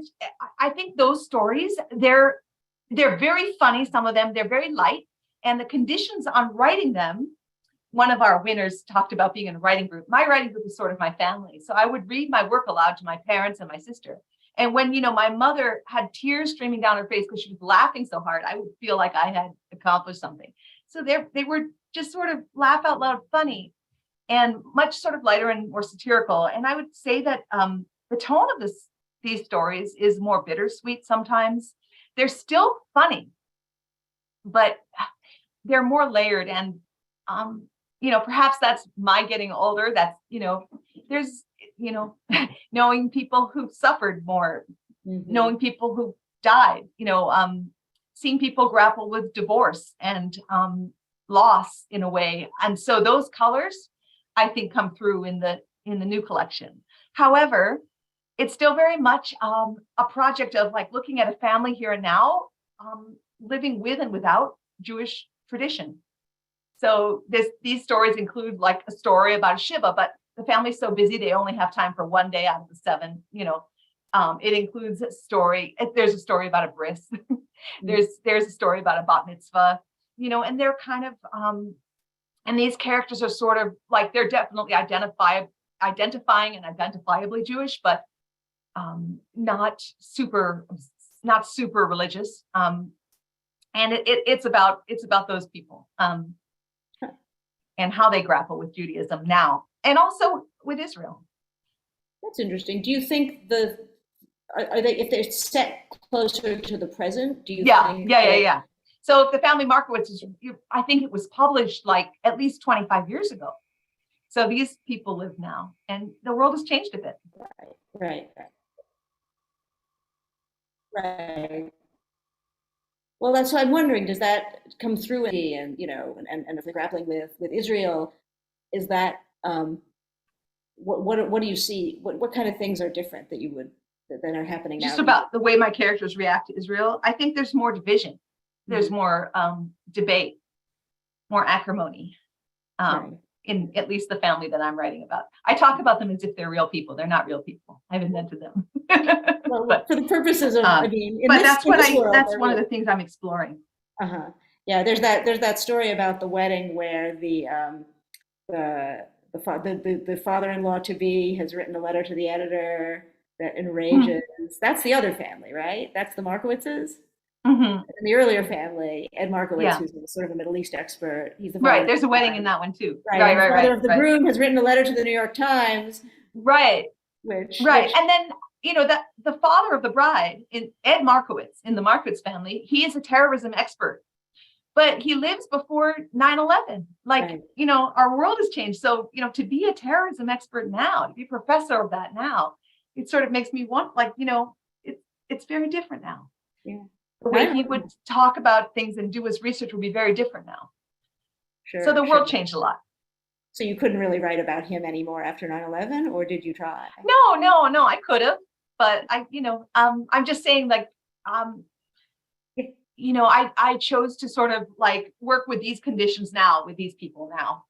think those stories, they're very funny. Some of them, they're very light, and the conditions on writing them, one of our winners talked about being in a writing group. My writing group is sort of my family. So I would read my work aloud to my parents and my sister. And when, my mother had tears streaming down her face because she was laughing so hard, I would feel like I had accomplished something. So they were just sort of laugh out loud funny and much sort of lighter and more satirical. And I would say that the tone of these stories is more bittersweet sometimes. They're still funny, but they're more layered. And, perhaps that's my getting older. That's, there's, knowing people who suffered more, knowing people who died, seeing people grapple with divorce and loss in a way. And so those colors, I think, come through in the new collection. However, it's still very much a project of like looking at a family here and now, living with and without Jewish tradition. So these stories include like a story about a shiva, but the family's so busy they only have time for one day out of the 7, It includes a story. There's a story about a bris. There's a story about a bat mitzvah, and they're kind of, and these characters are sort of like, they're definitely identifying and identifiably Jewish, but not super religious. And it's about those people and how they grapple with Judaism now, and also with Israel. That's interesting. Do you think are they, if they're set closer to the present? Do you think? Yeah. So the Family Markowitz I think it was published like at least 25 years ago. So these people live now, and the world has changed a bit. Right. Well, that's what I'm wondering. Does that come through and if they're grappling with Israel, is that what do you see? What kind of things are different that are happening now? Just about the way my characters react to Israel. I think there's more division. There's more debate, more acrimony. In at least the family that I'm writing about. I talk about them as if they're real people. They're not real people. I've invented them. Well, but for the purposes of, but that's one of the things I'm exploring. Yeah, there's that story about the wedding where the father-in-law to be has written a letter to the editor that enrages. That's the other family, right? That's the Markowitzes. In the earlier family, Ed Markowitz, who's sort of a Middle East expert, he's the right. There's a wedding in that one too. Right. The father of the groom has written a letter to the New York Times. Right. Which and then that the father of the bride, Ed Markowitz, in the Markowitz family, he is a terrorism expert, but he lives before 9/11. Our world has changed. So to be a terrorism expert now, to be a professor of that now, it sort of makes me want it's very different now. Yeah. The way he would talk about things and do his research would be very different now. Sure. So the world changed a lot. So you couldn't really write about him anymore after 9/11, or did you try? No, I could have, but I'm just saying, I chose to sort of work with these conditions now, with these people now.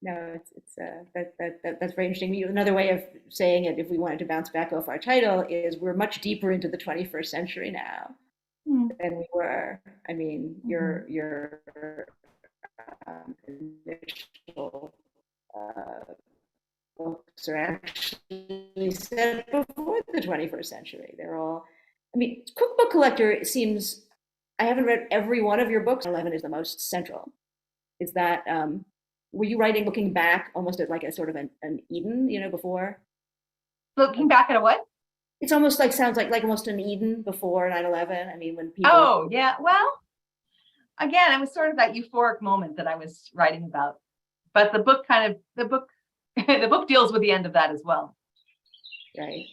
No, that's very interesting. Another way of saying it, if we wanted to bounce back off our title, is we're much deeper into the 21st century now than we were. I mean, your initial books are actually set before the 21st century. They're all, Cookbook Collector seems, I haven't read every one of your books. 11 is the most central. Is that, were you looking back almost at a sort of an Eden, before? Looking back at a what? It's almost sounds like almost an Eden before 9/11. When people. Oh, yeah. Well, again, it was sort of that euphoric moment that I was writing about. But the book deals with the end of that as well. Right.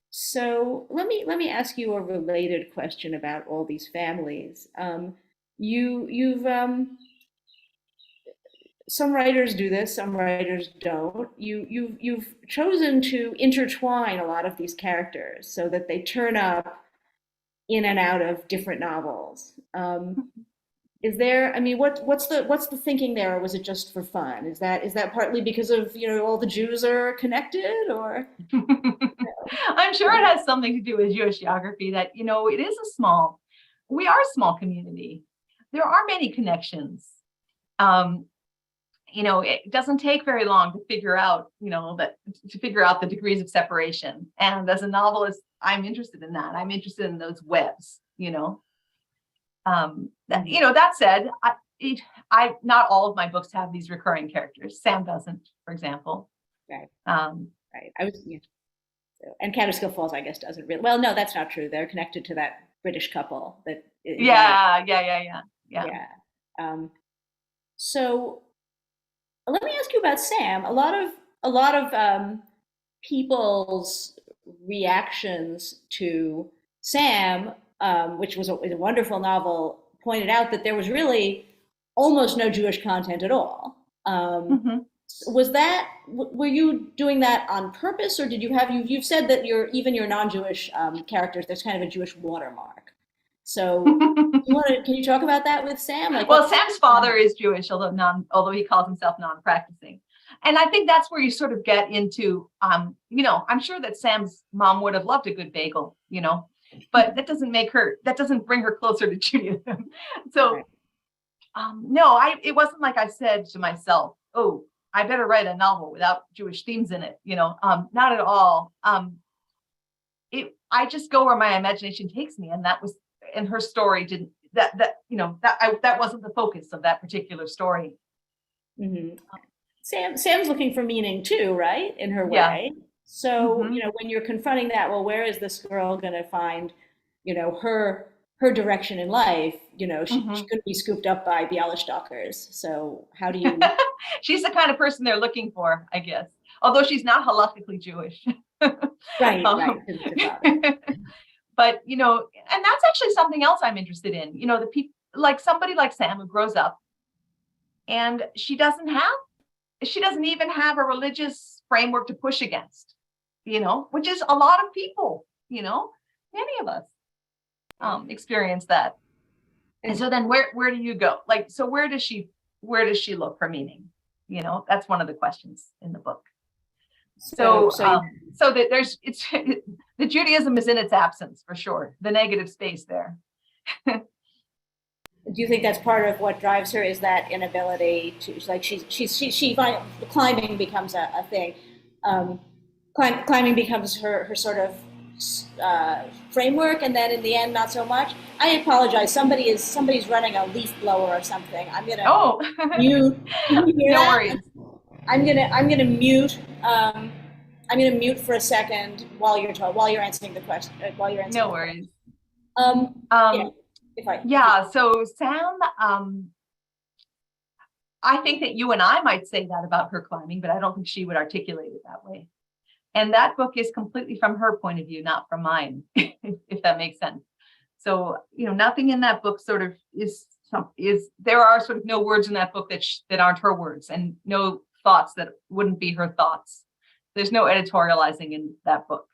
So let me ask you a related question about all these families. You've some writers do this, some writers don't. You've chosen to intertwine a lot of these characters so that they turn up in and out of different novels. Is there? What's the thinking there, or was it just for fun? Is that partly because of all the Jews are connected, or? I'm sure it has something to do with Jewish geography. That we are a small community. There are many connections. It doesn't take very long to figure out, the degrees of separation. And as a novelist, I'm interested in that. I'm interested in those webs, That said, I not all of my books have these recurring characters. Sam doesn't, for example. Right. Right. And Kaaterskill Falls, I guess, doesn't really. Well, no, that's not true. They're connected to that British couple. Yeah. So let me ask you about Sam. A lot of people's reactions to Sam, which was a wonderful novel, pointed out that there was really almost no Jewish content at all. Were you doing that on purpose, or did you've said that even your non-Jewish characters, there's kind of a Jewish watermark. So can you talk about that with Sam? Well, Sam's father is Jewish, although he calls himself non-practicing. And I think that's where you sort of get into, I'm sure that Sam's mom would have loved a good bagel, but that doesn't bring her closer to Judaism. So, no, it wasn't like I said to myself, oh, I better write a novel without Jewish themes in it, not at all. I just go where my imagination takes me, and her story didn't, that wasn't the focus of that particular story. Mm-hmm. Sam's looking for meaning too, right? In her way. Yeah. So, when you're confronting that, well, where is this girl going to find, her direction in life? She couldn't be scooped up by Bialystalkers. So how do you? She's the kind of person they're looking for, I guess. Although she's not halakhically Jewish. Right. But, and that's actually something else I'm interested in. The people, like somebody like Sam who grows up and she doesn't even have a religious framework to push against, which is a lot of people, many of us experience that. And so then where do you go? Like, so where does she look for meaning? That's one of the questions in the book. So that the Judaism is in its absence for sure, the negative space there. Do you think that's part of what drives her? Is that inability to, like, she climbing becomes a thing. Climbing becomes her sort of framework, and then in the end, not so much. I apologize. Somebody's running a leaf blower or something. I'm gonna mute. Can you hear no that? worries. I'm gonna mute. I'm gonna mute for a second while you're answering the question. No worries. So Sam, I think that you and I might say that about her climbing, but I don't think she would articulate it that way. And that book is completely from her point of view, not from mine, if that makes sense. So, nothing in that book sort of there are sort of no words in that book that aren't her words, and no thoughts that wouldn't be her thoughts. There's no editorializing in that book.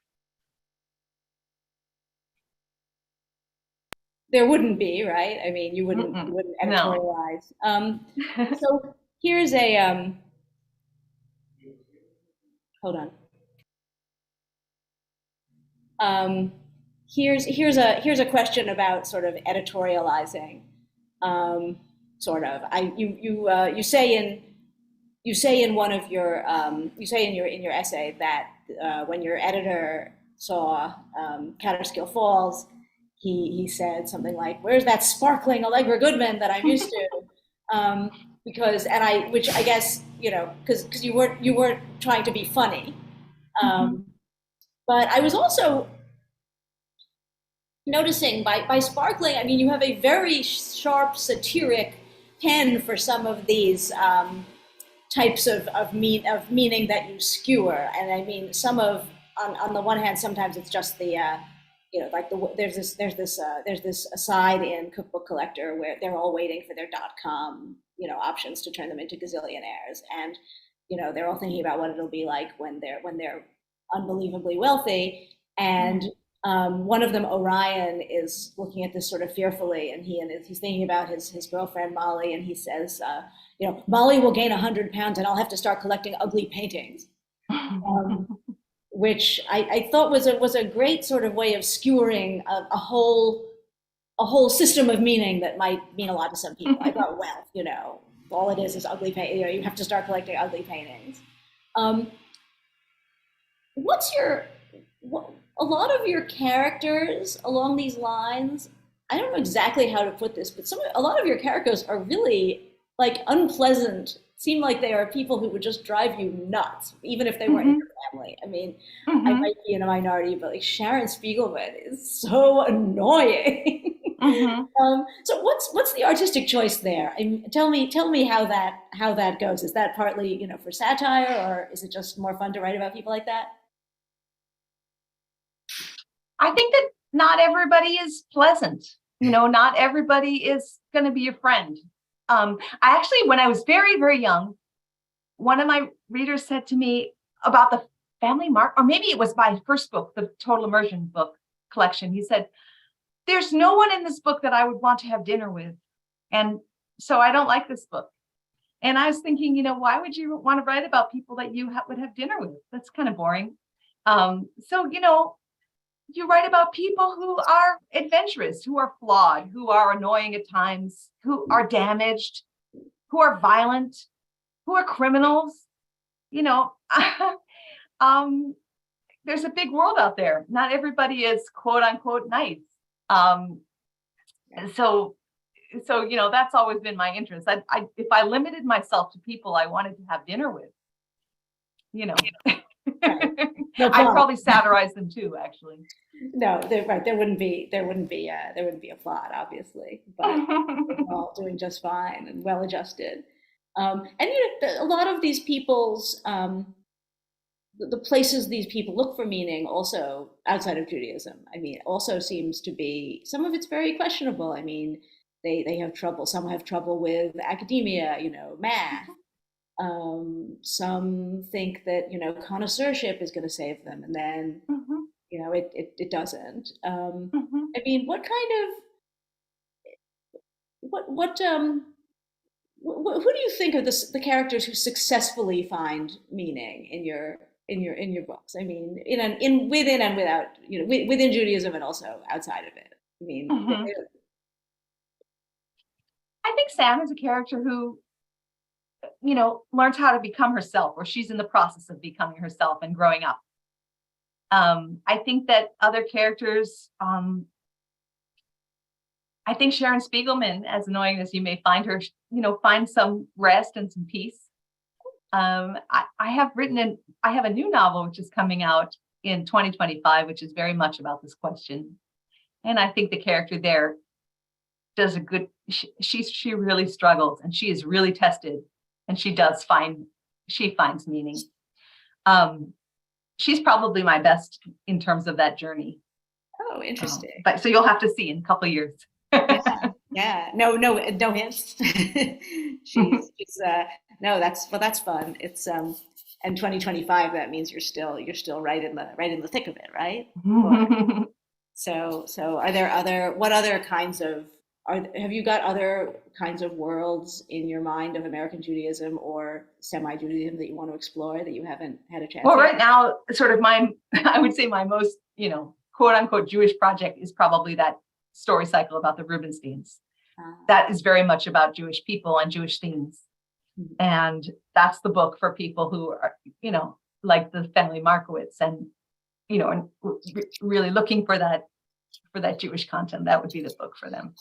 There wouldn't be, right? I mean, you wouldn't editorialize. No. So here's a hold on. Here's a question about sort of editorializing. You say in one of your in your essay that when your editor saw Kaaterskill Falls, he said something like, "Where's that sparkling Allegra Goodman that I'm used to?" Which I guess because you weren't trying to be funny, but I was also noticing by sparkling, I mean, you have a very sharp satiric pen for some of these types of meaning that you skewer, and I mean, some of on the one hand, sometimes it's just the there's this aside in Cookbook Collector where they're all waiting for their .com options to turn them into gazillionaires, and they're all thinking about what it'll be like when they're unbelievably wealthy, and one of them, Orion, is looking at this sort of fearfully, and he's thinking about his girlfriend Molly, and he says, Molly will gain 100 pounds, and I'll have to start collecting ugly paintings. Which I thought was a great sort of way of skewering a whole system of meaning that might mean a lot to some people. I thought, well, all it is ugly paint. You have to start collecting ugly paintings. A lot of your characters along these lines, I don't know exactly how to put this, but a lot of your characters are really like unpleasant. Seem like they are people who would just drive you nuts, even if they weren't in your family. I mean, I might be in a minority, but like Sharon Spiegelman is so annoying. So what's the artistic choice there? I mean, tell me how that goes. Is that partly for satire, or is it just more fun to write about people like that? I think that not everybody is pleasant. Not everybody is going to be your friend. I actually, when I was very, very young, one of my readers said to me about the Family or maybe it was my first book, the Total Immersion book collection. He said, "There's no one in this book that I would want to have dinner with, and so I don't like this book." And I was thinking, why would you want to write about people that you would have dinner with? That's kind of boring. So, you write about people who are adventurous, who are flawed, who are annoying at times, who are damaged, who are violent, who are criminals. There's a big world out there. Not everybody is quote unquote nice. So that's always been my interest. If I limited myself to people I wanted to have dinner with, No I'd probably satirize them too, actually. No, right. There wouldn't be a plot, obviously, but we're all doing just fine and well adjusted. And a lot of these people's the places these people look for meaning, also outside of Judaism, also seems to be, some of it's very questionable. They have trouble. Some have trouble with academia, math. Some think that connoisseurship is going to save them, and then it doesn't. What kind of who do you think are the characters who successfully find meaning in your books? Within and without, within Judaism and also outside of it. I think Sam is a character who learns how to become herself, or she's in the process of becoming herself and growing up. I think that other characters, I think Sharon Spiegelman, as annoying as you may find her, find some rest and some peace. I have a new novel which is coming out in 2025, which is very much about this question. And I think the character there does she really struggles, and she is really tested, and she finds meaning. She's probably my best in terms of that journey. Oh, interesting. But so you'll have to see in a couple of years. Yeah. No hints. No, that's fun. It's and 2025, that means you're still right in the thick of it, right? So are there what other kinds of, have you got other kinds of worlds in your mind of American Judaism or semi-Judaism that you want to explore that you haven't had a chance? Well, right now, sort of I would say my most, quote unquote Jewish project is probably that story cycle about the Rubensteins. That is very much about Jewish people and Jewish themes. And that's the book for people who are, like the Family Markowitz and, and really looking for that Jewish content. That would be the book for them.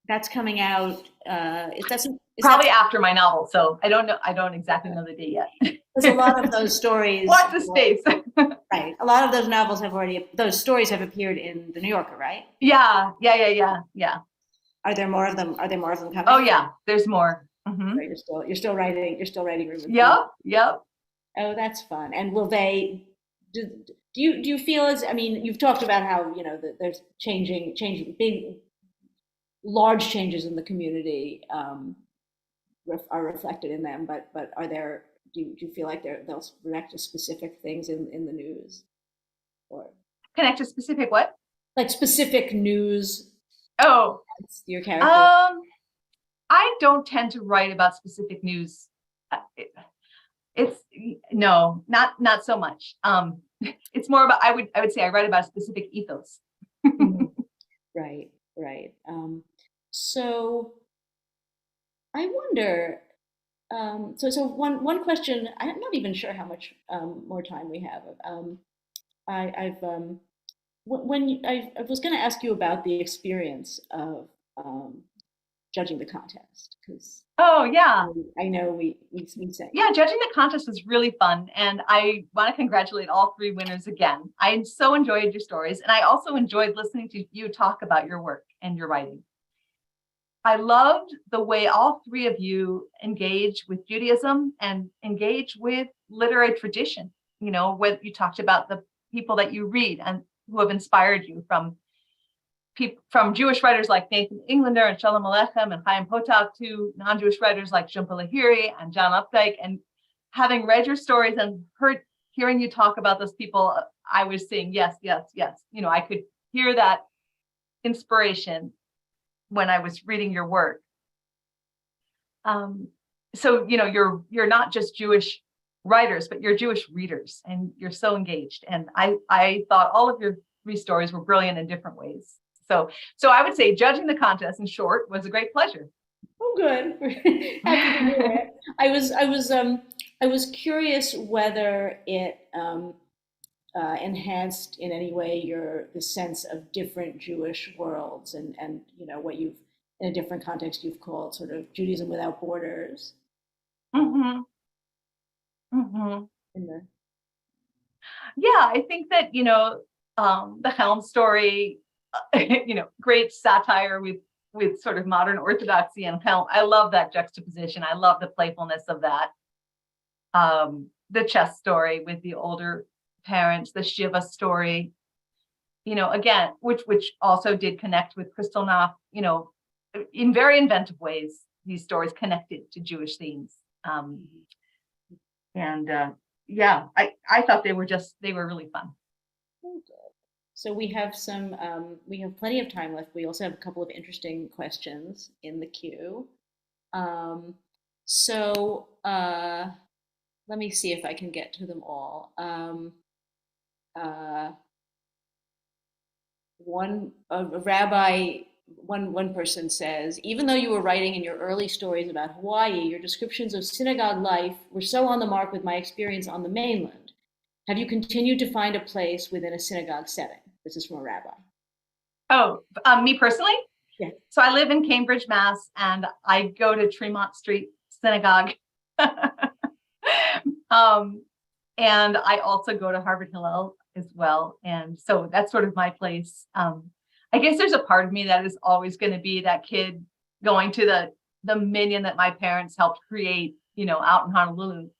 That's coming out. Probably after my novel. So I don't know. I don't exactly know the date yet. There's a lot of those stories. Watch the space. Right. A lot of those novels those stories have appeared in the New Yorker, right? Yeah. Are there more of them? Coming? Oh yeah, there's more. Mm-hmm. So you're still writing. Yep. Oh, that's fun. And will they? Do you feel as? You've talked about how there's changing big. Large changes in the community are reflected in them, but are there? Do you feel like they'll react to specific things in the news, or connect to specific what? Like specific news. Oh, your character. I don't tend to write about specific news. Not so much. It's more about I would say I write about a specific ethos. Right. So I wonder. So one question. I'm not even sure how much more time we have. I was going to ask you about the experience of judging the contest, because I know we say judging the contest was really fun, and I want to congratulate all three winners again. I so enjoyed your stories, and I also enjoyed listening to you talk about your work and your writing. I loved the way all three of you engage with Judaism and engage with literary tradition. When you talked about the people that you read and who have inspired you, from Jewish writers like Nathan Englander and Shalom Aleichem and Chaim Potok to non-Jewish writers like Jhumpa Lahiri and John Updike. And having read your stories and hearing you talk about those people, I was saying, yes. I could hear that inspiration when I was reading your work. so you're not just Jewish writers, but you're Jewish readers, and you're so engaged. And I thought all of your 3 stories were brilliant in different ways. So I would say judging the contest in short was a great pleasure. Oh, good. Happy to hear it. I was curious whether it enhanced in any way the sense of different Jewish worlds, and what you've, in a different context, you've called sort of Judaism without borders. Mm-hmm. Mm-hmm. Yeah, I think that the Helm story, great satire with sort of modern orthodoxy and Helm. I love that juxtaposition. I love the playfulness of that. The chess story with the older parents, the Shiva story, again, which also did connect with Kristallnacht, in very inventive ways. These stories connected to Jewish themes. Yeah, I thought they were really fun. So we have plenty of time left. We also have a couple of interesting questions in the queue. Let me see if I can get to them all. One person says, even though you were writing in your early stories about Hawaii, your descriptions of synagogue life were so on the mark with my experience on the mainland. Have you continued to find a place within a synagogue setting? This is from a rabbi. Oh, me personally? Yeah. So I live in Cambridge, Mass, and I go to Tremont Street Synagogue. And I also go to Harvard Hillel as well. And so that's sort of my place. I guess there's a part of me that is always going to be that kid going to the minyan that my parents helped create, out in Honolulu.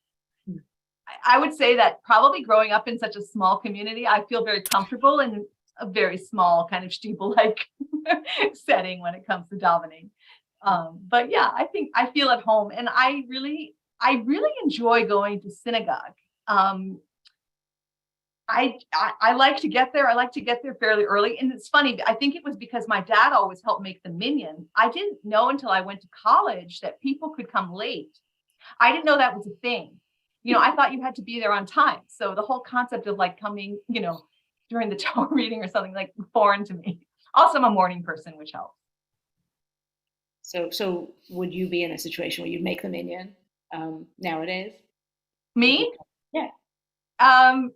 I would say that probably growing up in such a small community, I feel very comfortable in a very small kind of steeple-like setting when it comes to davening. But yeah, I think I feel at home, and I really enjoy going to synagogue. I like to get there. I like to get there fairly early. And it's funny, I think it was because my dad always helped make the minyan. I didn't know until I went to college that people could come late. I didn't know that was a thing. I thought you had to be there on time. So the whole concept of like coming, during the Torah reading or something, like foreign to me. Also, I'm a morning person, which helps. So would you be in a situation where you'd make the minyan nowadays? Me? Yeah. I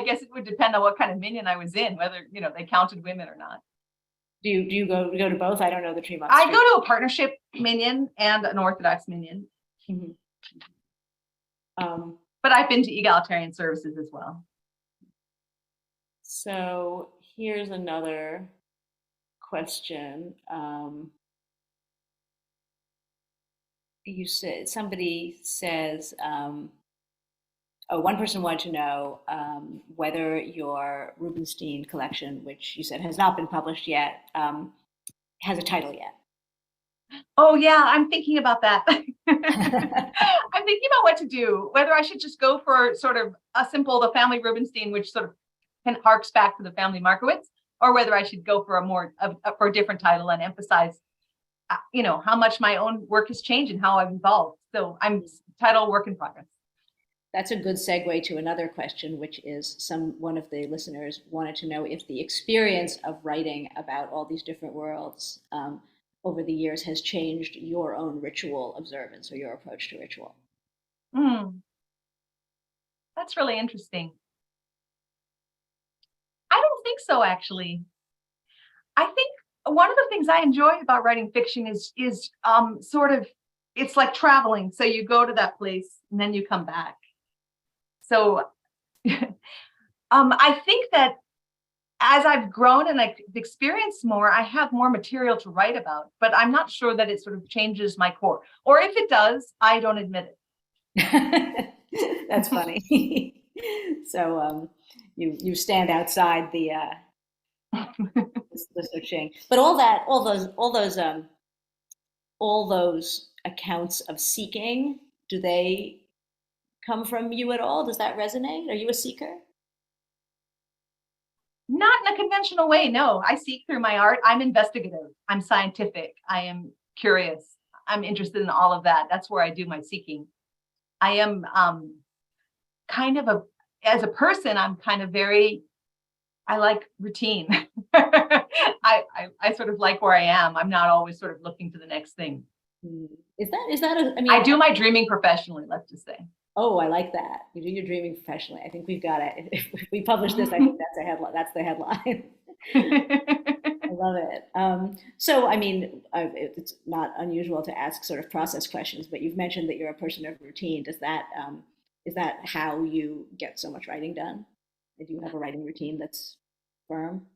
guess it would depend on what kind of minyan I was in, whether, they counted women or not. Do you go to both? I don't know the Tremont I Street. go to a partnership minyan and an Orthodox minyan. Mm-hmm. But I've been to egalitarian services as well. So here's another question. Somebody says, one person wanted to know whether your Rubenstein collection, which you said has not been published yet, has a title yet. Oh yeah, I'm thinking about that. I'm thinking about what to do, whether I should just go for sort of a simple, the Family Rubenstein, which sort of harks back to the Family Markowitz, or whether I should go for a different title and emphasize, how much my own work has changed and how I've evolved. So I'm title work in progress. That's a good segue to another question, which is one of the listeners wanted to know if the experience of writing about all these different worlds over the years has changed your own ritual observance or your approach to ritual. That's really interesting. I don't think so, actually. I think one of the things I enjoy about writing fiction is sort of, it's like traveling. So you go to that place and then you come back. So I think that as I've grown and I've experienced more, I have more material to write about, but I'm not sure that it sort of changes my core. Or if it does, I don't admit it. That's funny. So you stand outside the searching, but all those accounts of seeking, do they come from you at all? Does that resonate? Are you a seeker? Not in a conventional way, no. I seek through my art. I'm investigative. I'm scientific. I am curious. I'm interested in all of that. That's where I do my seeking. I am as a person, I'm kind of I like routine. I sort of like where I am. I'm not always sort of looking to the next thing. Is that I mean, I do my dreaming professionally, let's just say. Oh, I like that. You do your dreaming professionally. I think we've got it. If we publish this, I think that's a headline. That's the headline. I love it. So, I mean, it's not unusual to ask sort of process questions, but you've mentioned that you're a person of routine. Is that how you get so much writing done? Do you have a writing routine that's firm?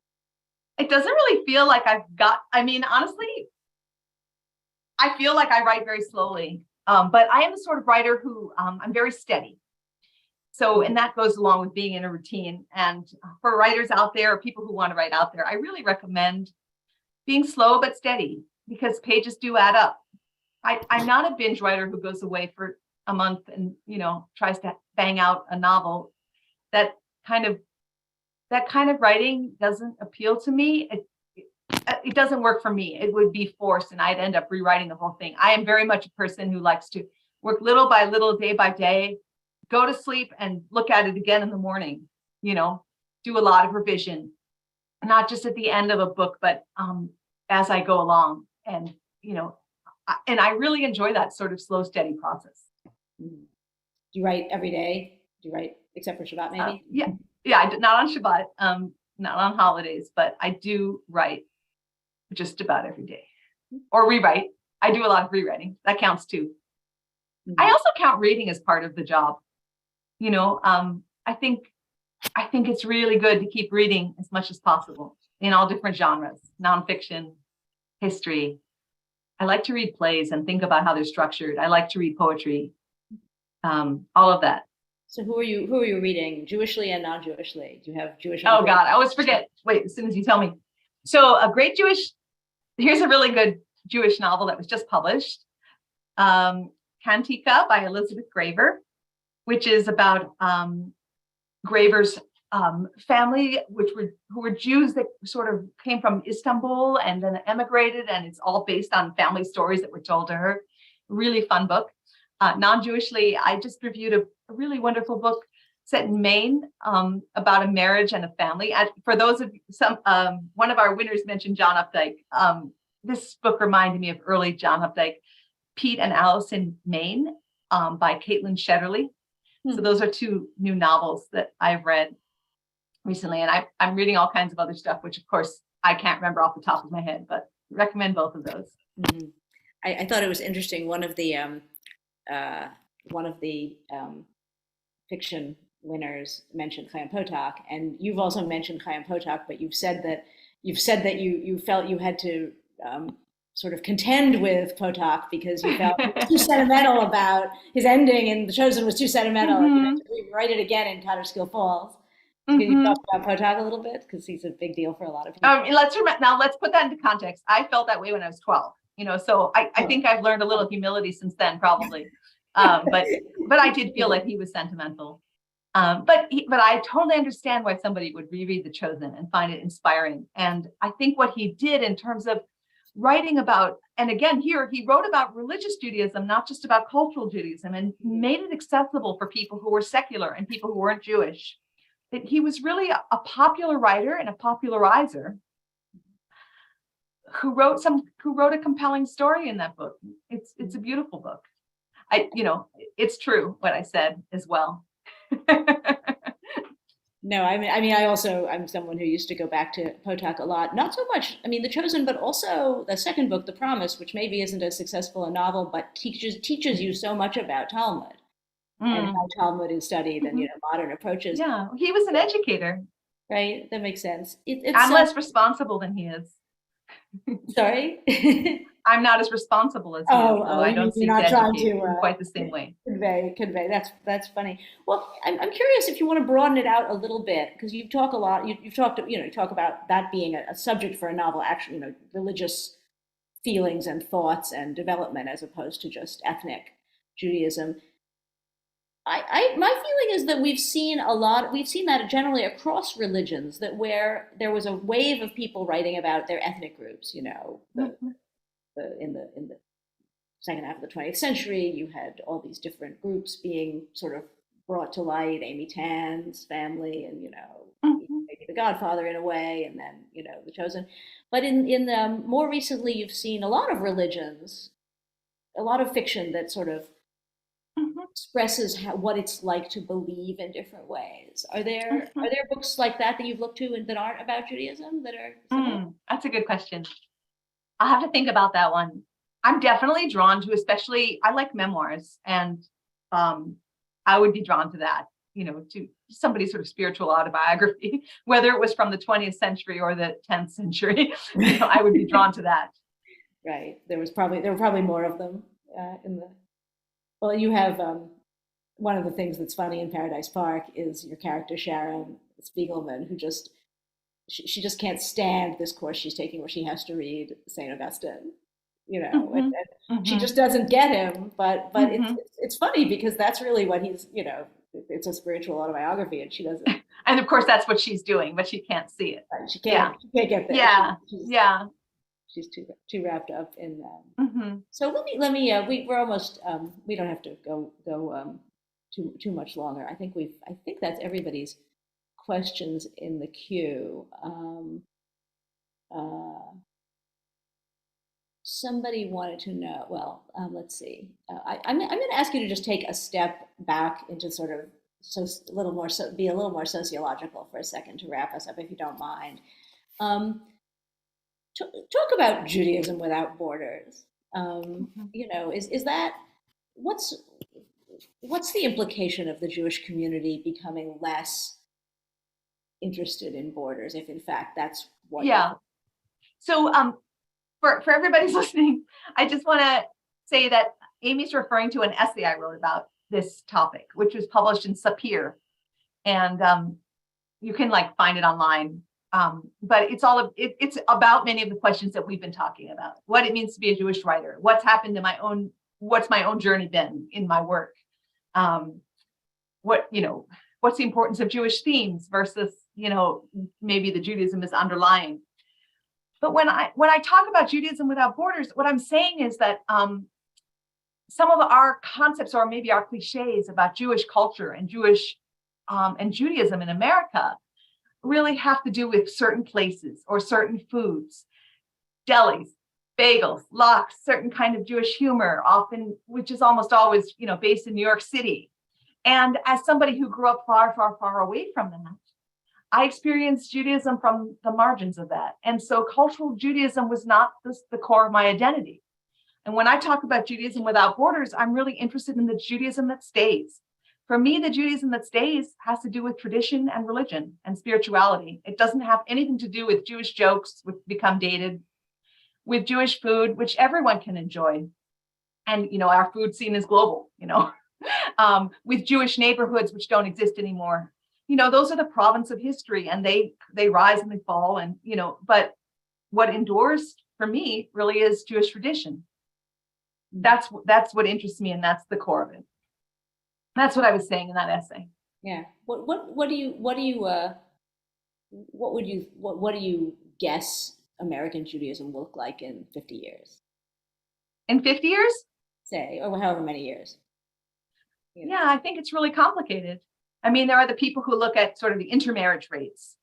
It doesn't really feel like honestly, I feel like I write very slowly. But I am the sort of writer who I'm very steady. So, and that goes along with being in a routine. And for writers out there, or people who want to write out there, I really recommend being slow but steady, because pages do add up. I'm not a binge writer who goes away for a month and, tries to bang out a novel. That kind of writing doesn't appeal to me. It doesn't work for me. It would be forced and I'd end up rewriting the whole thing. I am very much a person who likes to work little by little, day by day, go to sleep and look at it again in the morning, do a lot of revision, not just at the end of a book, but as I go along. And, and I really enjoy that sort of slow, steady process. Do you write every day? Do you write except for Shabbat, maybe? Yeah, I did not on Shabbat, not on holidays, but I do write just about every day, or rewrite. I do a lot of rewriting. That counts too. Mm-hmm. I also count reading as part of the job. I think it's really good to keep reading as much as possible in all different genres, nonfiction, history. I like to read plays and think about how they're structured. I like to read poetry, all of that. So who are you reading, Jewishly and non-Jewishly? Do you have Jewish? Oh God, I always forget. Wait, as soon as you tell me. So here's a really good Jewish novel that was just published. Cantica by Elizabeth Graver, which is about Graver's family, who were Jews that sort of came from Istanbul and then emigrated, and it's all based on family stories that were told to her. Really fun book. Non-Jewishly, I just reviewed a really wonderful book set in Maine about a marriage and a family. And for those of one of our winners mentioned John Updike. This book reminded me of early John Updike. Pete and Alice in Maine by Caitlin Shetterly. So those are two new novels that I've read recently, and I'm reading all kinds of other stuff, which of course I can't remember off the top of my head, but recommend both of those. Mm-hmm. I thought it was interesting. One of the fiction winners mentioned Chaim Potok, and you've also mentioned Chaim Potok, but you've said that you felt you had to sort of contend with Potok because you felt too sentimental about his ending, and The Chosen was too sentimental. Mm-hmm. And you had to rewrite it again in Kaaterskill Falls. Mm-hmm. Can you talk about Potok a little bit, because he's a big deal for a lot of people? Let's put that into context. I felt that way when I was 12. So I think I've learned a little humility since then, probably. But I did feel like he was sentimental. But I totally understand why somebody would reread The Chosen and find it inspiring. And I think what he did in terms of writing about, and again, here he wrote about religious Judaism, not just about cultural Judaism, and made it accessible for people who were secular and people who weren't Jewish. He was really a popular writer and a popularizer who wrote a compelling story in that book. It's a beautiful book. It's true what I said as well. No, I'm someone who used to go back to Potok a lot. Not so much, The Chosen, but also the second book, The Promise, which maybe isn't as successful a novel, but teaches you so much about Talmud and how Talmud is studied and modern approaches. Yeah, he was an educator. Right, that makes sense. I'm less responsible than he is. Sorry? I'm not as responsible as you. I don't see quite the same way. Convey. That's funny. Well, I'm curious if you want to broaden it out a little bit, because you talk a lot. You talk about that being a subject for a novel, actually, religious feelings and thoughts and development, as opposed to just ethnic Judaism. My feeling is that we've seen that generally across religions, that where there was a wave of people writing about their ethnic groups, in the second half of the 20th century, you had all these different groups being sort of brought to light, Amy Tan's family, and maybe The Godfather in a way, and then The Chosen. But in more recently, you've seen a lot of religions, a lot of fiction that sort of expresses what it's like to believe in different ways. Are there books like that you've looked to and that aren't about Judaism that are similar? That's a good question. I'll have to think about that one. I'm definitely drawn to, especially I like memoirs, and I would be drawn to that, to somebody's sort of spiritual autobiography, whether it was from the 20th century or the 10th century. I would be drawn to that. Right. There were probably more of them Well, you have one of the things that's funny in Paradise Park is your character Sharon Spiegelman, who she just can't stand this course she's taking where she has to read St. Augustine. And she just doesn't get him, but it's funny because that's really what he's, it's a spiritual autobiography, and she doesn't. And of course that's what she's doing, but she can't see it. She can't get there. Yeah. She's too wrapped up in that. So let me we're almost we don't have to go too much longer. I think that's everybody's questions in the queue. Somebody wanted to know, let's see. I'm going to ask you to just take a step back into sort of be a little more sociological for a second to wrap us up, if you don't mind. Talk about Judaism without borders. Is that what's the implication of the Jewish community becoming less interested in borders, if in fact that's what? Yeah. So for everybody's listening, I just want to say that Amy's referring to an essay I wrote about this topic, which was published in Sapir, and you can find it online. But it's about many of the questions that we've been talking about. What it means to be a Jewish writer, what's happened to what's my own journey been in my work, what's the importance of Jewish themes versus maybe the Judaism is underlying. But when I talk about Judaism without borders, what I'm saying is that some of our concepts, or maybe our cliches about Jewish culture and Judaism in America, really have to do with certain places or certain foods, delis, bagels, lox, certain kind of Jewish humor, often, which is almost always, based in New York City. And as somebody who grew up far, far, far away from that, I experienced Judaism from the margins of that. And so cultural Judaism was not the core of my identity. And when I talk about Judaism without borders, I'm really interested in the Judaism that stays. For me, the Judaism that stays has to do with tradition and religion and spirituality. It doesn't have anything to do with Jewish jokes, which become dated, with Jewish food, which everyone can enjoy. And, our food scene is global, with Jewish neighborhoods, which don't exist anymore. Those are the province of history, and they rise and they fall. And, but what endures for me really is Jewish tradition. That's what interests me. And that's the core of it. That's what I was saying in that essay. Yeah. What do you guess American Judaism will look like in 50 years? In 50 years? Say, or however many years. Yeah, I think it's really complicated. I mean, there are the people who look at sort of the intermarriage rates.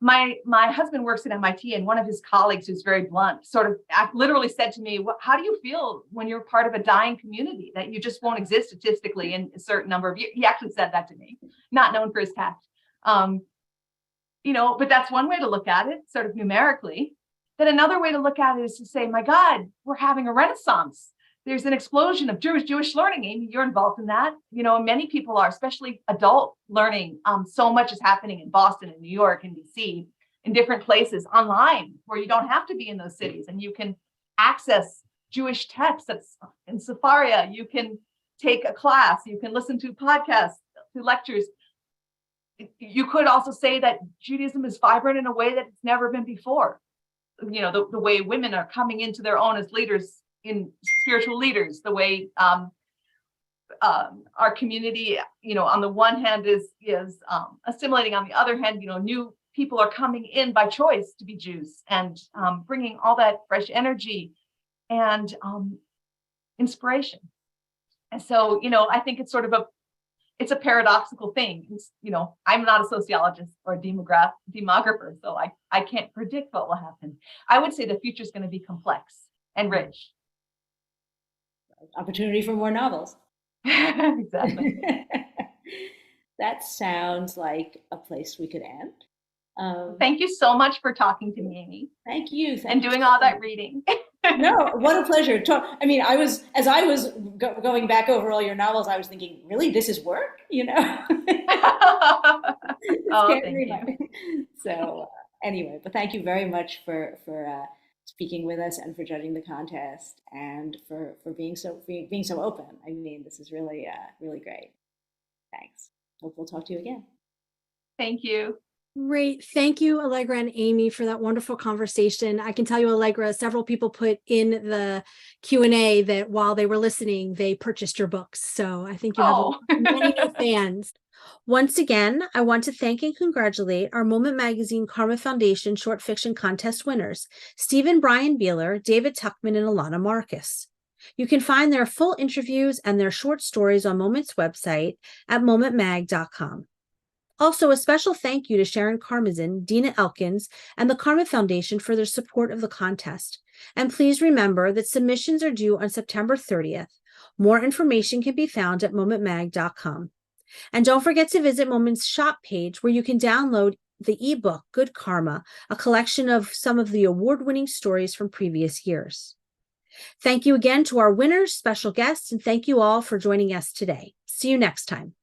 My husband works at MIT, and one of his colleagues, who's very blunt, sort of literally said to me, how do you feel when you're part of a dying community that you just won't exist statistically in a certain number of years? He actually said that to me, not known for his tact. But that's one way to look at it, sort of numerically. Then another way to look at it is to say, my God, we're having a renaissance. There's an explosion of Jewish learning. Amy, you're involved in that. Many people are, especially adult learning. So much is happening in Boston and New York and DC, in different places online, where you don't have to be in those cities, and you can access Jewish texts. That's in Sefaria. You can take a class. You can listen to podcasts, to lectures. You could also say that Judaism is vibrant in a way that it's never been before. The way women are coming into their own as leaders, in spiritual leaders, the way our community, on the one hand is assimilating, on the other hand, new people are coming in by choice to be Jews, and bringing all that fresh energy. And inspiration. And so, I think it's sort of it's a paradoxical thing. I'm not a sociologist or a demographer, so I can't predict what will happen. I would say the future is going to be complex and rich. Opportunity for more novels. Exactly. That sounds like a place we could end. Thank you so much for talking to me, Amy. Thank you. And doing all that reading. No, what a pleasure. I mean, as I was going back over all your novels, I was thinking, really, this is work, Oh, thank you. So anyway, but thank you very much for speaking with us and for judging the contest and for being so open. I mean, this is really really great. Thanks. Hope we'll talk to you again. Thank you. Great. Thank you, Allegra and Amy, for that wonderful conversation. I can tell you, Allegra, several people put in the Q&A that while they were listening, they purchased your books. So I think you have many new fans. Once again, I want to thank and congratulate our Moment Magazine Karma Foundation Short Fiction Contest winners, Stephen Brian Beeler, David Tuckman, and Ilana Marcus. You can find their full interviews and their short stories on Moment's website at momentmag.com. Also, a special thank you to Sharon Karmazin, Dina Elkins, and the Karma Foundation for their support of the contest. And please remember that submissions are due on September 30th. More information can be found at momentmag.com. And don't forget to visit Moment's shop page where you can download the ebook, Good Karma, a collection of some of the award-winning stories from previous years. Thank you again to our winners, special guests, and thank you all for joining us today. See you next time.